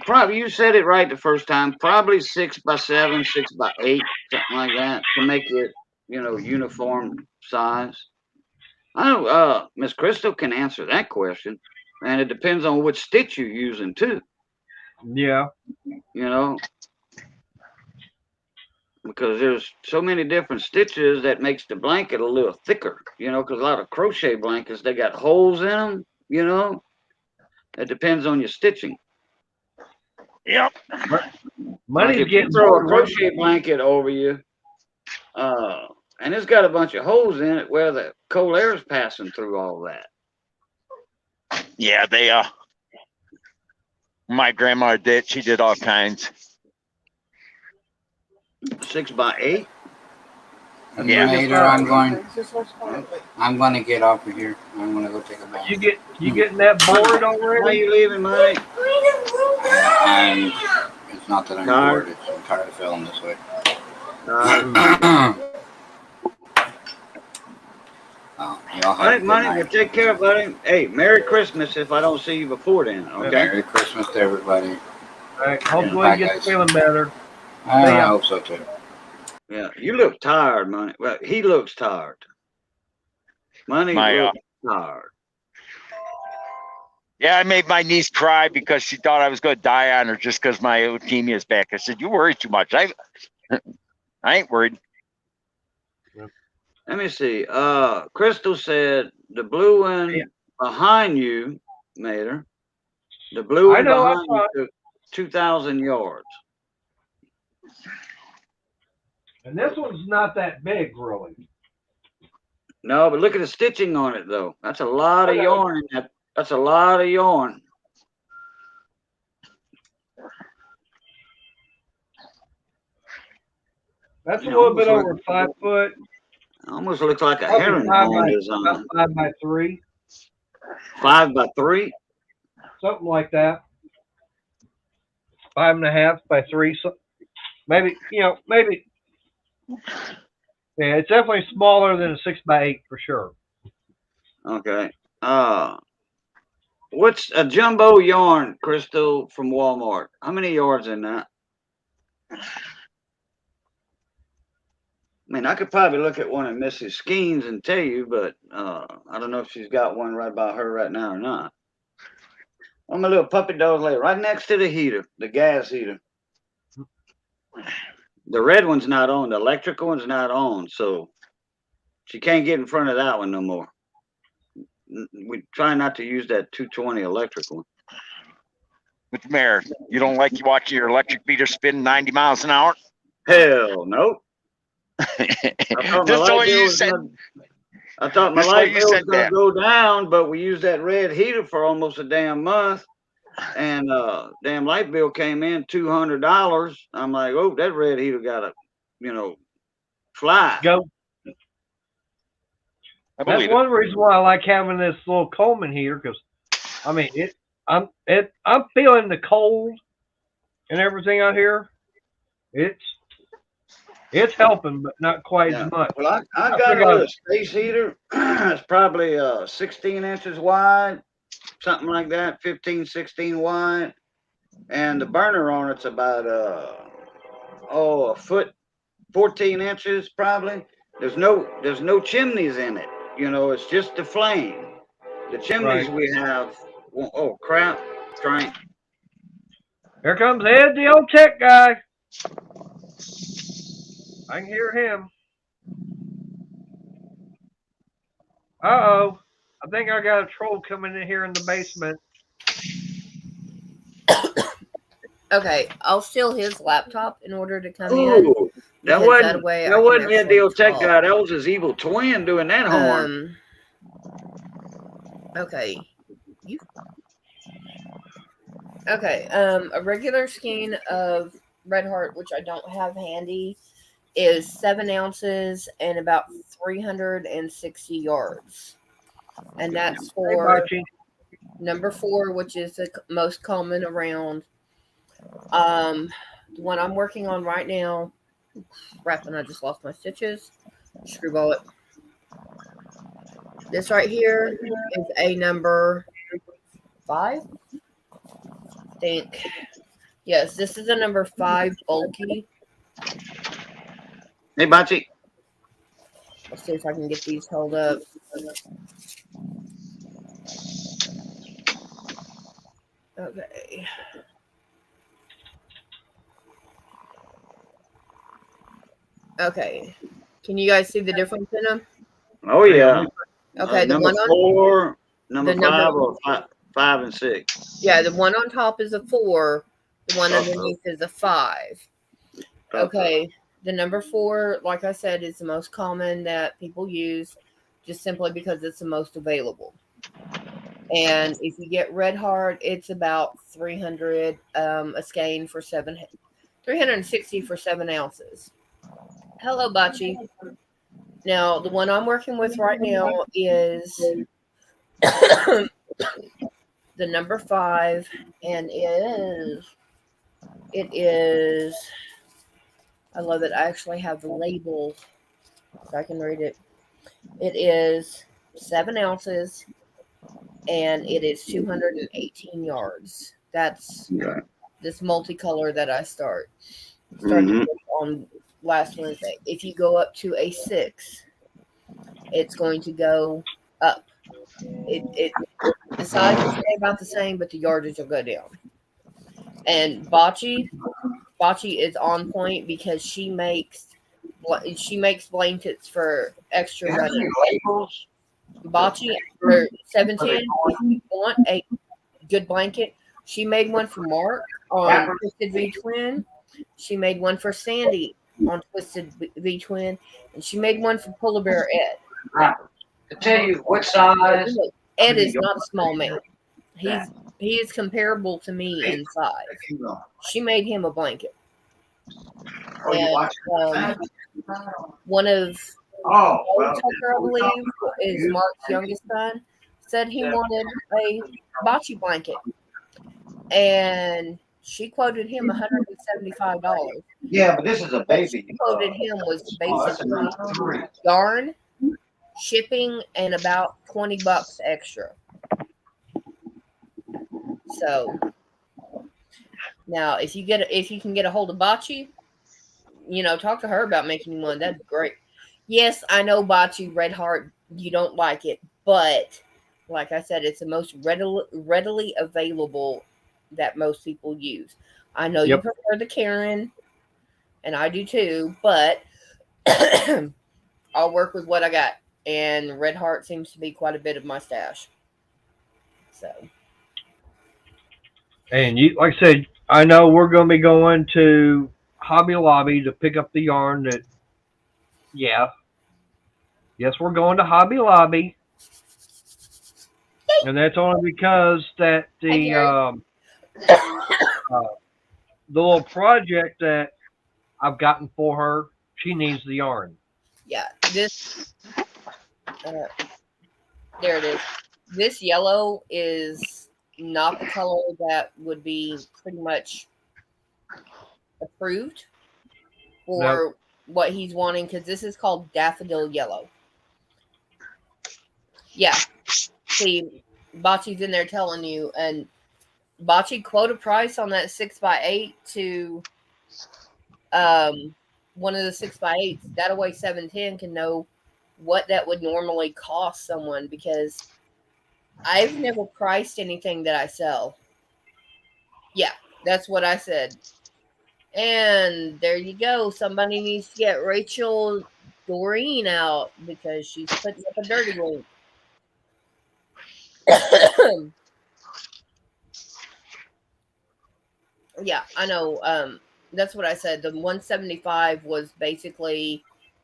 probably you said it right the first time. Probably 6x7, 6x8, something like that, to make it, you know, uniform size. I know Miss Crystal can answer that question, and it depends on which stitch you're using too. Yeah. You know, because there's so many different stitches that makes the blanket a little thicker. You know, because a lot of crochet blankets they got holes in them. You know, it depends on your stitching. Yep. Money's Like if getting you throw a more crochet blanket over you, and it's got a bunch of holes in it where the cold air is passing through all that. Yeah, they my grandma did. She did all kinds. 6x8. Yeah. Later, I'm going to get off of here. I'm going to go take a bath. You getting that bored Why already? you leaving, Mike? It's not that I'm Tired? bored. I'm tired of feeling this way. Y'all have All right, a good Money, night. well, take care, buddy. Hey, Merry Christmas if I don't see you before then, okay? Merry Christmas to everybody. All right. Hopefully Bye, you get guys. feeling better. I hope so too. Yeah, you look tired, Money. Well, he looks tired. Money looks tired. Yeah, I made my niece cry because she thought I was going to die on her just because my leukemia is back. I said, "You worry too much. I ain't worried." Let me see. Crystal said the blue one behind you, Mater. The blue one behind you took 2,000 yards. And this one's not that big, really. No, but look at the stitching on it, though. That's a lot of yarn in that. That's a lot of yarn. That's a little bit over 5 foot. Almost looks like a Probably herringbone design. About 5x3. 5x3? Something like that. 5.5 by 3. So maybe, maybe. Yeah, it's definitely smaller than a 6x8 for sure. Okay. What's a jumbo yarn, Crystal, from Walmart? How many yards in that? I mean, I could probably look at one of Mrs. Skeens and tell you, but I don't know if she's got one right by her right now or not. On my little puppy dog lay right next to the heater, the gas heater. The red one's not on. The electrical one's not on, so she can't get in front of that one no more. We try not to use that 220 electric one. With the mayor, you don't like you watching your electric beater spin 90 miles an hour? Hell no. Just the way you said. I thought my light bill was going to go down, but we used that red heater for almost a damn month. And damn light bill came in $200. I'm like, oh, that red heater got to, fly. Go. That's one reason why I like having this little Coleman here, because I mean I'm feeling the cold and everything out here. It's helping, but not quite as much. Well, I got a little space heater. It's probably 16 inches wide, something like that, 15, 16 wide. And the burner on it's about a foot, 14 inches probably. There's no chimneys in it. You know, it's just the flame. The chimneys Right. we have. Oh crap! Train. Here comes Ed, the old tech guy. I can hear him. Uh-oh. I think I got a troll coming in here in the basement. Okay, I'll steal his laptop in order to come in. Ooh, that because wasn't way I that can wasn't Ed, the actually old tech talk. guy. That was his evil twin doing that horn. Okay. Okay, a regular skein of Red Heart, which I don't have handy, is 7 ounces and about 360 yards. And that's Hey, for Bachi. number 4, which is the most common around. The one I'm working on right now, crap, and I just lost my stitches. Screwball it. This right here is a number 5. I think. Yes, this is a number 5 bulky. Hey, Bachi. Let's see if I can get these held up. Okay. Okay. Can you guys see the difference in them? Oh yeah. Okay, the number one on 4, number the 5, number- or 5 and 6. yeah, the one on top is a 4. The one underneath is a 5. Okay. The number 4, like I said, is the most common that people use, just simply because it's the most available. And if you get Red Heart, it's about 300 a skein for 360 for 7 ounces. Hello, Bachi. Now, the one I'm working with right now is the number 5, and it is. I love it. I actually have the label, so I can read it. It is 7 ounces, and it is 218 yards. That's this multicolor that I started on last Wednesday. If you go up to a 6, it's going to go up. The size will stay about the same, but the yardage will go down. And Bachi is on point because she makes blankets for extra money. Bachi for 710. If you want a good blanket, she made one for Mark on Twisted V Twin. She made one for Sandy on Twisted V Twin, and she made one for Polar Bear Ed. To tell you what size. Ed is not a small man. He is comparable to me in size. She made him a blanket. And one of Tucker, I believe, is Mark's youngest son, said he wanted a Bachi blanket. And she quoted him $175. Yeah, but this is a baby. She quoted him was basically yarn, shipping, and about $20 extra. So now, if you can get a hold of Bachi, talk to her about making one. That'd be great. Yes, I know Bachi Red Heart. You don't like it, but like I said, it's the most readily available that most people use. I know you prefer the Karen, and I do too, but I'll work with what I got. And Red Heart seems to be quite a bit of my stash. So. And like I said, I know we're going to be going to Hobby Lobby to pick up the yarn that, yes, we're going to Hobby Lobby. And that's only because that the little project that I've gotten for her, she needs the yarn. Yeah, this, there it is. This yellow is not the color that would be pretty much approved for what he's wanting, because this is called daffodil yellow. Yeah. See, Bachi's in there telling you, and Bachi quote a price on that 6x8 to one of the 6x8s, that'll weigh 710, can know what that would normally cost someone, because I've never priced anything that I sell. Yeah, that's what I said. And there you go. Somebody needs to get Rachel Doreen out because she's putting up a dirty link. Yeah, I know. That's what I said. The 175 was basically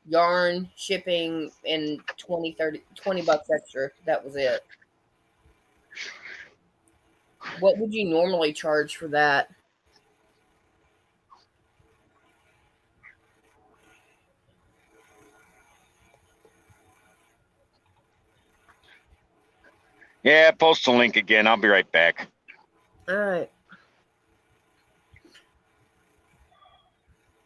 yarn, shipping, and 20 bucks extra. That was it. What would you normally charge for that? Yeah, post the link again. I'll be right back. All right.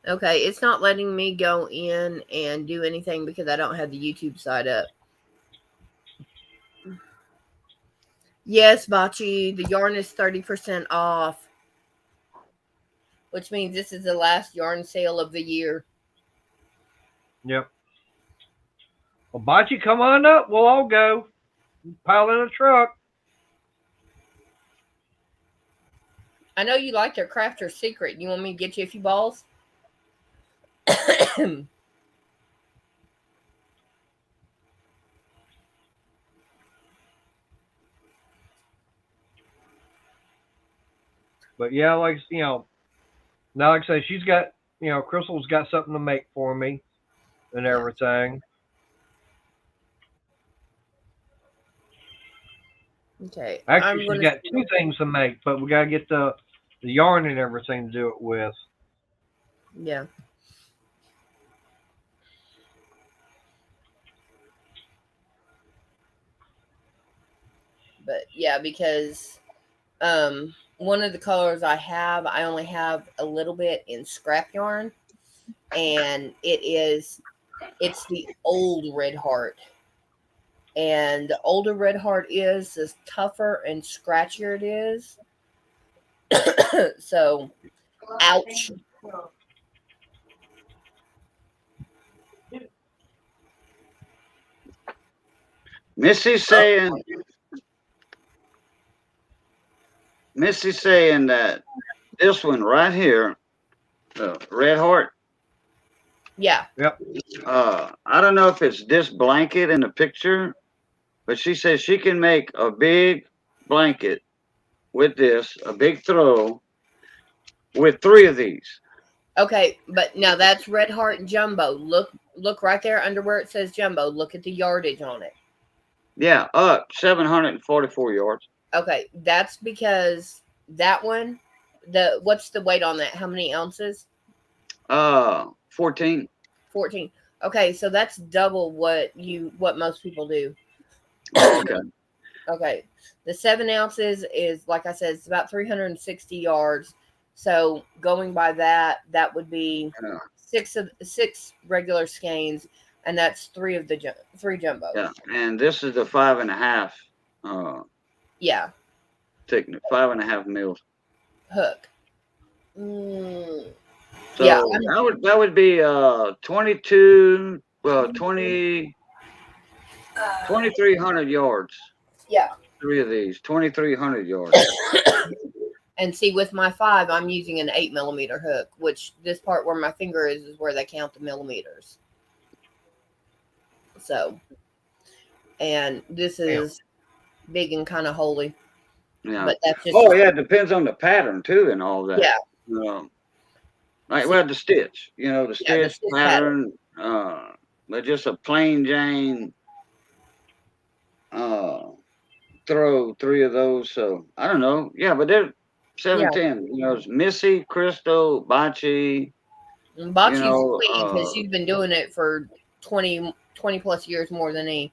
Okay, it's not letting me go in and do anything because I don't have the YouTube side up. Yes, Bachi, the yarn is 30% off, which means this is the last yarn sale of the year. Yep. Well, Bocce, come on up. We'll all go. Pile in a truck. I know you like their Crafter's Secret. You want me to get you a few balls? But yeah, like now like I say, she's got Crystal's got something to make for me and everything. Okay. Actually, she's got two things to make, but we gotta get the yarn and everything to do it with. Yeah. But yeah, because one of the colors I only have a little bit in scrap yarn, and it's the old Red Heart. And the older Red Heart is, the tougher and scratchier it is. So, ouch. Missy's saying that this one right here, Red Heart. Yeah. Yep. I don't know if it's this blanket in the picture, but she says she can make a big blanket with this, a big throw, with 3 of these. Okay, but now that's Red Heart and Jumbo. Look right there under where it says Jumbo. Look at the yardage on it. Yeah, up 744 yards. Okay, that's because that one, what's the weight on that? How many ounces? 14. 14. Okay, so that's double what most people do. Okay. Okay. The 7 ounces is, like I said, it's about 360 yards. So going by that would be 6 regular skeins, and that's 3 of the 3 jumbos. Yeah, and this is the 5.5. Yeah. Thickness, 5.5 mils. Hook. So yeah, that would be 22. Well, 2,300 yards. Yeah. 3 of these, 2,300 yards. And see, with my 5, I'm using an 8mm hook, which this part where my finger is where they count the millimeters. So, and this is big and kind of holy. Yeah. But that's just it depends on the pattern too and all that. Yeah. The stitch, the stitch pattern, but just a plain Jane throw 3 of those. So I don't know. Yeah, but they're 710. It's Missy, Crystal, Bocce. Bocce's sweet because she's been doing it for 20 plus years more than me.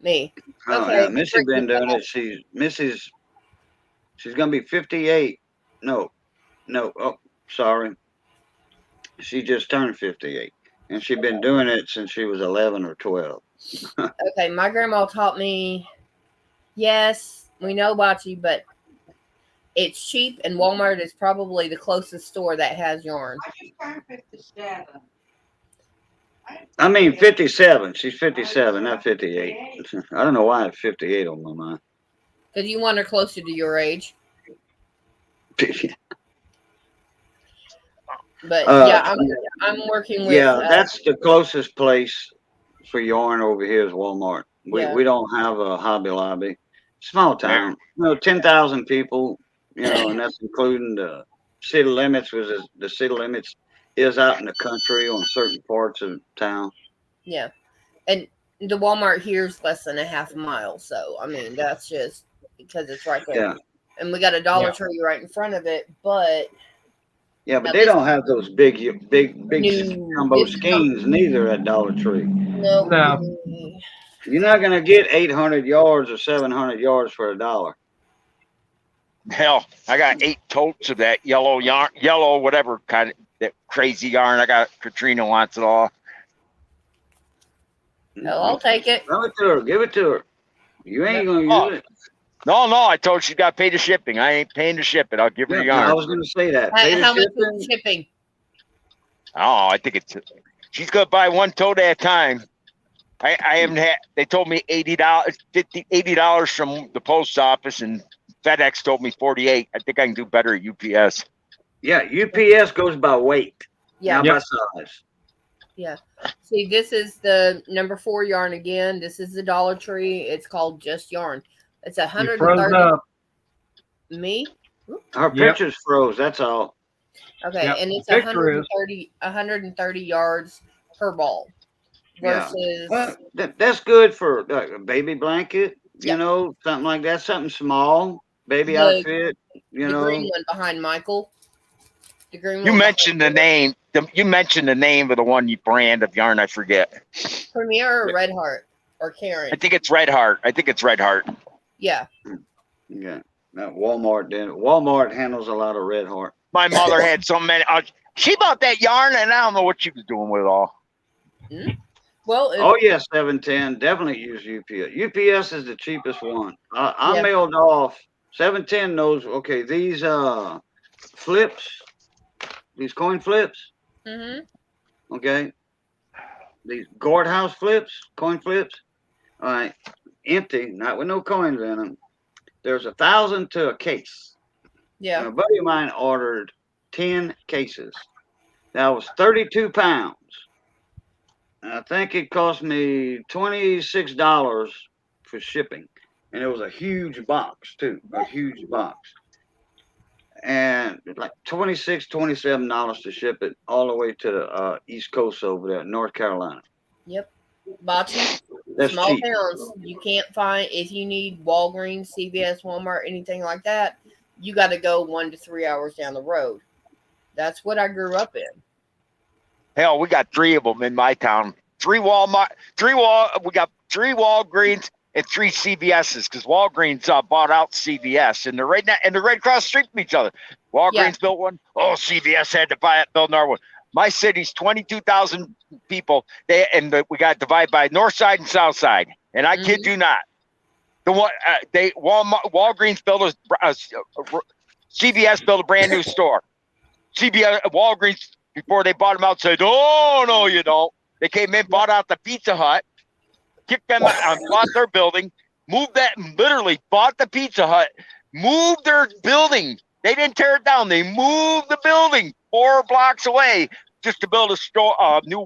Okay. Yeah, Missy's been doing it. She's gonna be 58. No. Oh, sorry. She just turned 58, and she's been doing it since she was 11 or 12. Okay, my grandma taught me. Yes, we know Bocce, but It's cheap, and Walmart is probably the closest store that has yarn. I mean, 57. She's 57, not 58. I don't know why I have 58 on my mind. Because you want her closer to your age. But yeah, I'm working with. Yeah, that's the closest place for yarn over here is Walmart. Yeah. We don't have a Hobby Lobby. Small town, 10,000 people, and that's including the city limits. The city limits is out in the country on certain parts of town. Yeah, and the Walmart here is less than a half a mile. So I mean, that's just because it's right there. Yeah. And we got a Dollar Tree right in front of it, but. Yeah, but they don't have those big jumbo skeins neither at Dollar Tree. No. You're not gonna get 800 yards or 700 yards for $1. Hell, I got 8 totes of that yellow yarn, whatever kind of that crazy yarn. I got Katrina wants it all. Hell, I'll take it. Give it to her. You ain't gonna use it. No, I told her she got to pay the shipping. I ain't paying to ship it. I'll give her the yarn. I was going to say that. How much is shipping? Oh, I think she's going to buy one tote at a time. I haven't had, they told me $80 from the post office, and FedEx told me 48. I think I can do better at UPS. Yeah, UPS goes by weight. Yeah. Not by size. Yeah. See, this is the number 4 yarn again. This is the Dollar Tree. It's called Just Yarn. It's 130. Me? Our pictures froze. That's all. Okay, and it's 130 yards per ball. Versus that's good for a baby blanket. Something like that. Something small. Baby outfit. The green one behind Michael. The green one. You mentioned the name. You mentioned the name of the one brand of yarn. I forget. Premier or Red Heart or Karen. I think it's Red Heart. Yeah. Yeah. Now Walmart handles a lot of Red Heart. My mother had so many. She bought that yarn, and I don't know what she was doing with it all. Well. 710 definitely use UPS. UPS is the cheapest one. I mailed off. 710 knows. Okay, these flips, these coin flips. Mm-hmm. Okay. These guardhouse flips, coin flips. All right. Empty, not with no coins in them. There's 1,000 to a case. Yeah. And a buddy of mine ordered 10 cases. That was 32 pounds. And I think it cost me $26 for shipping. And it was a huge box, too. A huge box. And like $26, $27 to ship it all the way to the East Coast over there, North Carolina. Yep. Bocce, That's small cheap. towns, you can't find, if you need Walgreens, CVS, Walmart, anything like that, you got to go 1 to 3 hours down the road. That's what I grew up in. Hell, we got 3 of them in my town. We got 3 Walgreens and 3 CVS's, because Walgreens bought out CVS, and they're right across the street from each other. Walgreens built one. Oh, CVS had to buy it, build another one. My city's 22,000 people. We got divided by north side and south side. And I kid you not, Walgreens built CVS built a brand new store. Walgreens, before they bought them out, said, "Oh no, you don't." They came in, bought out the Pizza Hut, kicked them out, bought their building, literally bought the Pizza Hut, moved their building. They didn't tear it down. They moved the building 4 blocks away just to build a store, new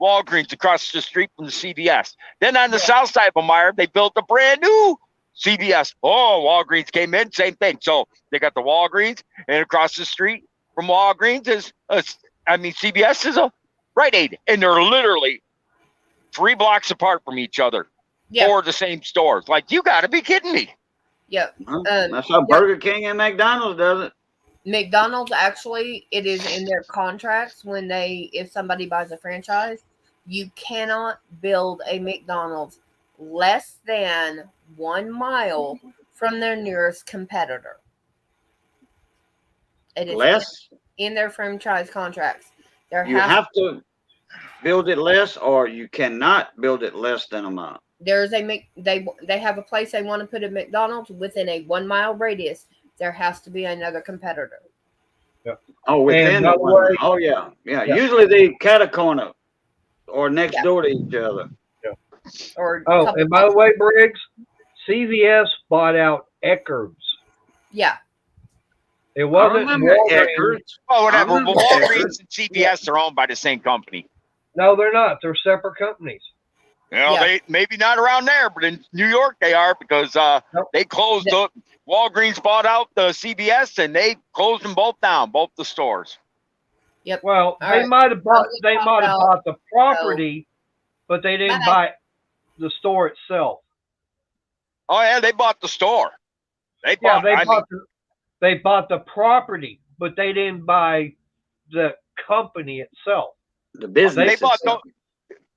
Walgreens across the street from the CVS. Then on the south side of Meyer, they built a brand new CVS. Oh, Walgreens came in, same thing. So they got the Walgreens, and across the street from Walgreens is, CVS is a Rite Aid, and they're literally 3 blocks apart from each other. Or the same stores. Like, you got to be kidding me. Yep. That's how Burger King and McDonald's does it. McDonald's, actually, it is in their contracts if somebody buys a franchise, you cannot build a McDonald's less than 1 mile from their nearest competitor. It is less in their franchise contracts. You have to build it less, or you cannot build it less than a mile. There's they have a place they want to put a McDonald's within a 1 mile radius there has to be another competitor. Oh, within And the by the one. way, Oh, yeah. Yeah. Usually they cat a corner or next Yeah. door to each other. Or oh, couple and by the blocks. way, Briggs, CVS bought out Eckerd's. Yeah. It I wasn't remember Walgreens. Eckerd's. Oh, I whatever. remember But Eckerd's. Walgreens and CVS are owned by the same company. No, they're not. They're separate companies. You know, Yeah. they maybe not around there, but in New York they are because Nope. they closed up. Walgreens bought out the CVS and they closed them both down, both the stores. Yep. Well, All they right. might have bought. let's They talk might have about- bought the property, but they didn't Bye. buy the store itself. Oh yeah, they bought the store. They Yeah, bought. they bought the property, but they didn't buy the company itself. The business. They bought itself.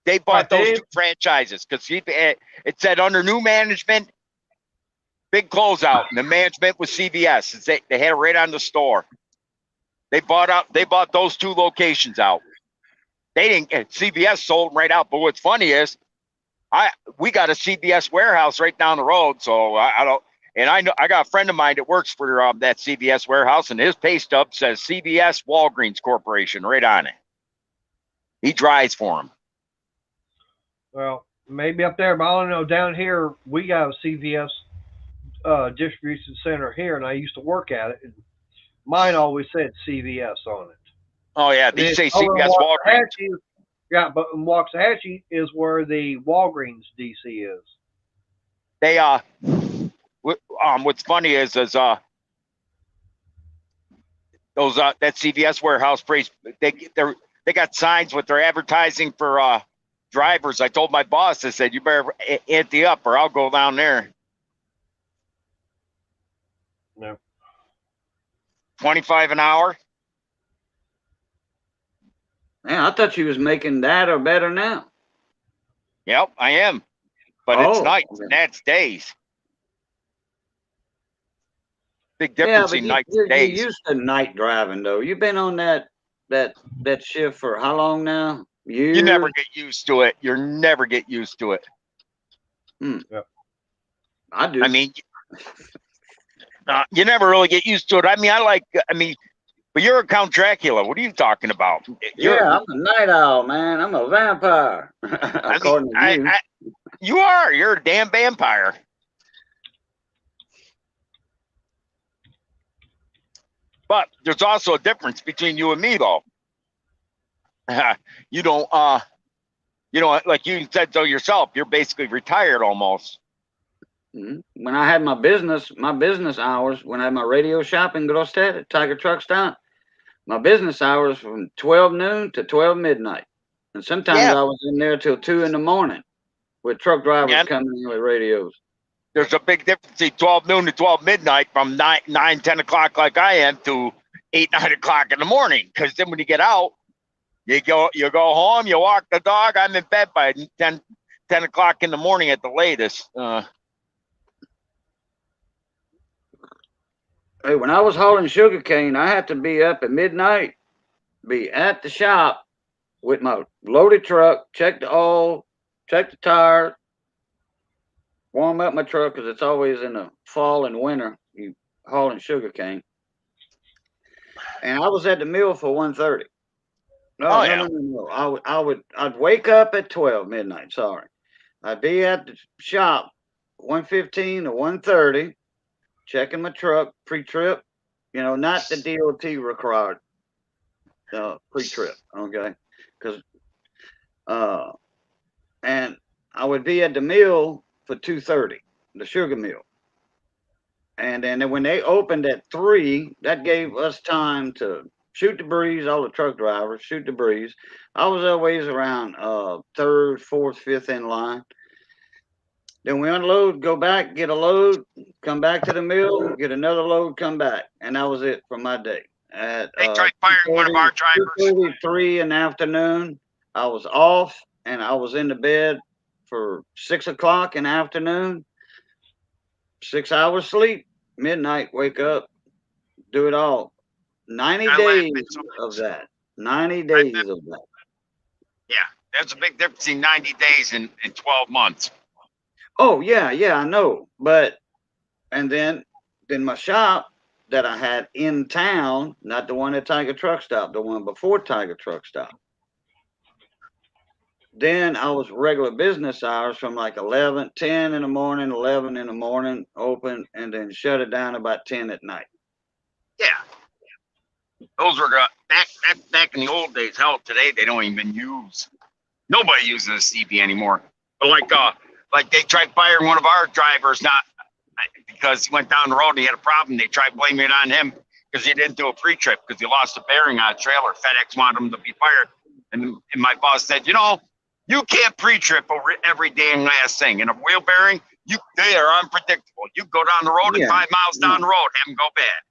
they bought Right, those they- two franchises because it said under new management, big closeout, and the management was CVS. They had it right on the store. They bought those two locations out. They didn't. CVS sold them right out. But what's funny is, we got a CVS warehouse right down the road, so I don't. And I know I got a friend of mine that works for that CVS warehouse, and his pay stub says CVS Walgreens Corporation right on it. He drives for them. Well, maybe up there, but I don't know. Down here, we got a CVS distribution center here, and I used to work at it. And mine always said CVS on it. Oh yeah, And they then say over in CVS Walgreens. Waxahachie, yeah, but in Waxahachie is where the Walgreens DC is. They what's funny is those that CVS warehouse place, they got signs with their advertising for drivers. I told my boss, I said, you better ante up or I'll go down there. No. 25 an hour. Man, I thought you was making that or better now. Yep, I am. But it's Oh, nights okay. and that's days. Big Yeah, difference but in you, nights you're, and days. you're used to night driving though. You've been on that shift for how long now? Years? You never get used to it. You never get used to it. I do. I mean, you never really get used to it. I mean, but you're a Count Dracula. What are you talking about? Yeah, I'm a night owl, man. I'm a vampire. According to you. You are. You're a damn vampire. But there's also a difference between you and me, though. You don't, like you said so yourself, you're basically retired almost. When I had my business hours, when I had my radio shop in Grostedt at Tiger Truck Stop, my business hours from 12 noon to 12 midnight. And sometimes Yeah. I was in there till 2 in the morning with truck drivers coming in with radios. There's a big difference between 12 noon to 12 midnight from 9, 10 o'clock like I am to 8, 9 o'clock in the morning. Because then when you get out, you go home, you walk the dog. I'm in bed by 10 o'clock in the morning at the latest. Hey, when I was hauling sugarcane, I had to be up at midnight, be at the shop with my loaded truck, check the oil, check the tire, warm up my truck because it's always in the fall and winter. You hauling sugarcane, and I was at the mill for 1:30. No. I'd wake up at 12 midnight. Sorry, I'd be at the shop 1:15 to 1:30. Checking my truck pre-trip, not the DOT required pre-trip, okay? Because and I would be at the mill for 2:30, the sugar mill, and then when they opened at 3, that gave us time to shoot the breeze. All the truck drivers shoot the breeze. I was always around 3rd, 4th, 5th in line. Then we unload, go back, get a load, come back to the mill, get another load, come back. And that was it for my day. At They tried firing one of our drivers. 3 in the afternoon, I was off and I was in the bed for 6 o'clock in the afternoon. 6 hours sleep, midnight, wake up, do it all. 90 days of that. 90 days of that. Yeah, there's a big difference in 90 days and 12 months. Oh, yeah, I know. But, and then my shop, that I had in town, not the one at Tiger Truck Stop, the one before Tiger Truck Stop. Then I was regular business hours from like 10 in the morning, 11 in the morning, open, and then shut it down about 10 at night. Yeah. Those were back in the old days. Hell, today they don't even use. Nobody uses a CB anymore. But like they tried firing one of our drivers, not because he went down the road and he had a problem. They tried blaming it on him because he didn't do a pre-trip because he lost a bearing on a trailer. FedEx wanted him to be fired, and my boss said, you can't pre-trip over every damn last thing. And a wheel bearing, they are unpredictable. You go down the road and 5 miles down the road, have them go bad.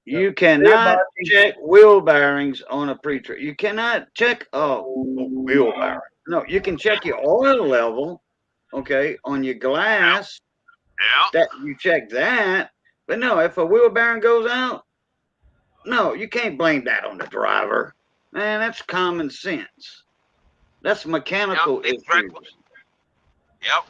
You cannot check wheel bearings on a pre-trip. You cannot check wheel bearing. No, you can check your oil level, okay, on your glass. Yeah. That you check that. But no, if a wheel bearing goes out, no, you can't blame that on the driver. Man, that's common sense. That's mechanical issues. Yep.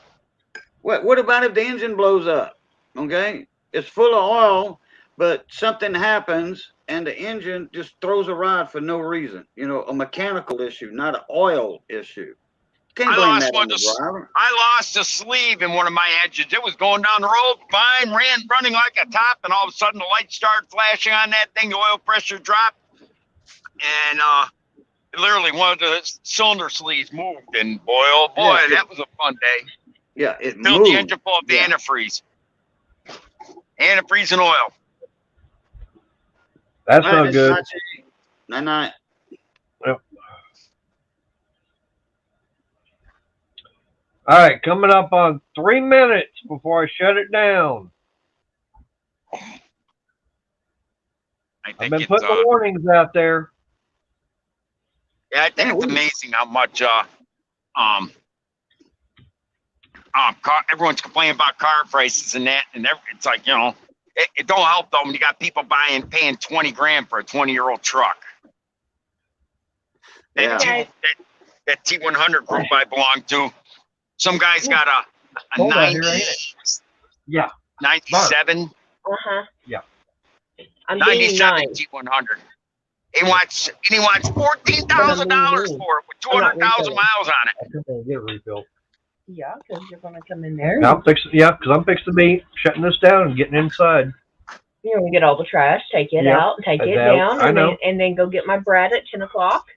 What about if the engine blows up? Okay, it's full of oil, but something happens and the engine just throws a rod for no reason. A mechanical issue, not an oil issue. Can't blame that on the driver. I lost a sleeve in one of my engines. It was going down the road fine, running like a top, and all of a sudden the lights started flashing on that thing. The oil pressure dropped, and literally one of the cylinder sleeves moved. And boy, oh boy, that was a fun day. Yeah, it filled moved. The engine full of the antifreeze. Antifreeze and oil. That's not good. Not. Yep. All right, coming up on 3 minutes before I shut it down. I've been putting the warnings out there. Yeah, I think it's amazing how much everyone's complaining about car prices and that, and it's like, it don't help though when you got people paying $20,000 for a 20-year-old truck. That T100 group I belong to, some guy's got a 97. Yeah. 97 T100. He wants $14,000 for it with 200,000 miles on it. I couldn't get it refilled. Yeah, because you're going to come in there. Because I'm fixing to be shutting this down and getting inside. You're going to get all the trash, take it out, take it down, and then go get my Brad at 10 o'clock.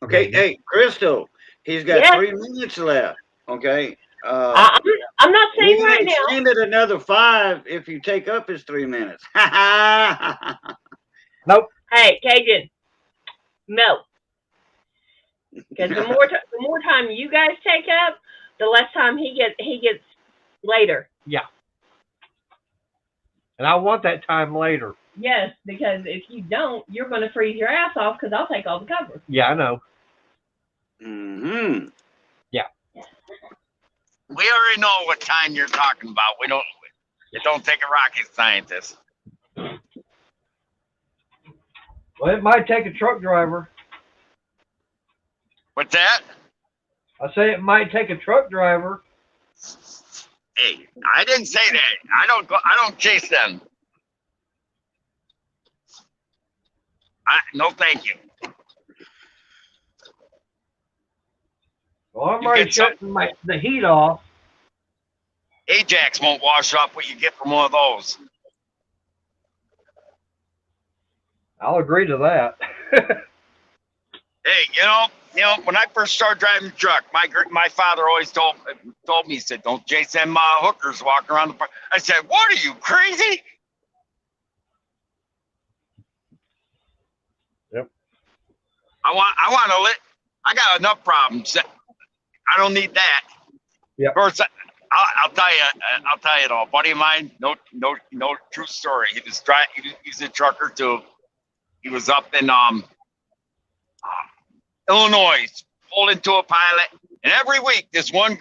Okay, hey, Crystal, he's got 3 minutes left. Okay. I'm not saying right now. Extend it another 5 if you take up his 3 minutes. Nope. Hey, Cajun. No. Because the more time you guys take up, the less time he gets later. Yeah. And I want that time later. Yes, because if you don't, you're going to freeze your ass off because I'll take all the cover. Yeah, I know. Mm-hmm. Yeah. We already know what time you're talking about. It don't take a rocket scientist. Well, it might take a truck driver. What's that? I say it might take a truck driver. Hey, I didn't say that. I don't chase them. No, thank you. Well, I'm already shutting the heat off. Ajax won't wash off what you get from one of those. I'll agree to that. Hey, when I first started driving the truck, my father always told me, he said, "Don't chase them hookers walking around the park." I said, "What are you, crazy?" Yep. I got enough problems. I don't need that. Yeah. Of course, I'll tell you it all. A buddy of mine, no true story. He's a trucker too. He was up in Illinois, pulled into a pilot, and every week this one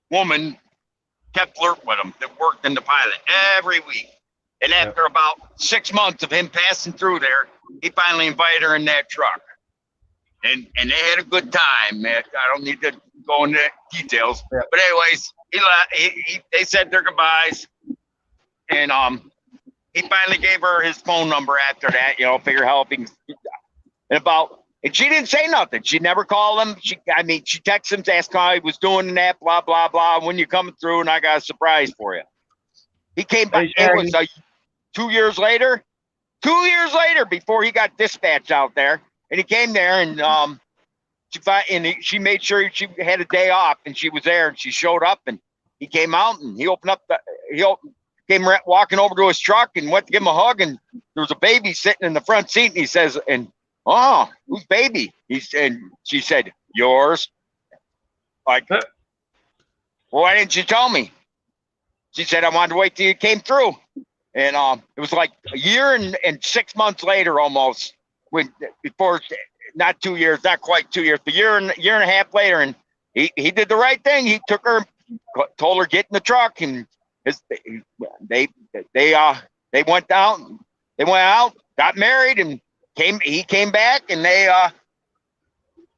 woman kept flirting with him that worked in the pilot every week. And after about 6 months of him passing through there, he finally invited her in that truck. And they had a good time, man. I don't need to go into details. Yeah. But anyways, they said their goodbyes. And he finally gave her his phone number after that, you know, figure helping. And she didn't say nothing. She never called him. She texted him to ask how he was doing and that, blah, blah, blah. When you coming through, and I got a surprise for you. He came back. It was 2 years later. 2 years later, before he got dispatched out there, and he came there, and she made sure she had a day off, and she was there, and she showed up, and he came out, and he came walking over to his truck and went to give him a hug, and there was a baby sitting in the front seat, and he says, "Oh, whose baby?" And she said, "Yours." Like, well, why didn't you tell me? She said, "I wanted to wait till you came through." And it was like a year and 6 months later, almost, not 2 years, not quite 2 years, but year and a half later, and he did the right thing. He took her, told her get in the truck, and they went down. They went out, got married, and he came back, and they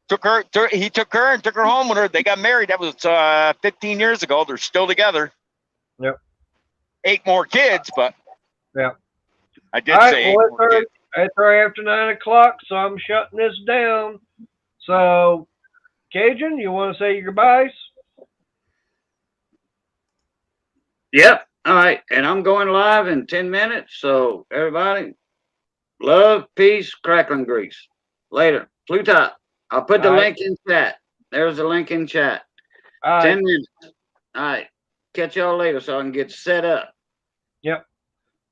took her. He took her and took her home with her. They got married. That was 15 years ago. They're still together. Yep. 8 more kids, but yeah, I did say. It's right after 9 o'clock, so I'm shutting this down. So, Cajun, you want to say your goodbyes? Yep. All right. And I'm going live in 10 minutes. So, everybody, love, peace, crackling grease. Later. Flu top. I'll put the link in chat. There's the link in chat. 10 minutes. All right. Catch y'all later so I can get set up. Yep.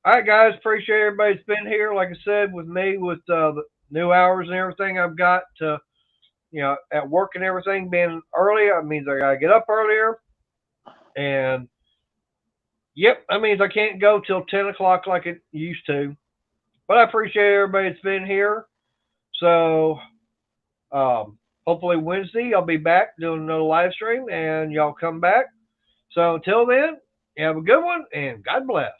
All right, guys. Appreciate everybody's been here. Like I said, with me, with the new hours and everything I've got to, at work and everything being early, that means I got to get up earlier. And, yep, that means I can't go till 10 o'clock like it used to. But I appreciate everybody that's been here. So, hopefully Wednesday I'll be back doing another live stream, and y'all come back. So until then, you have a good one, and God bless.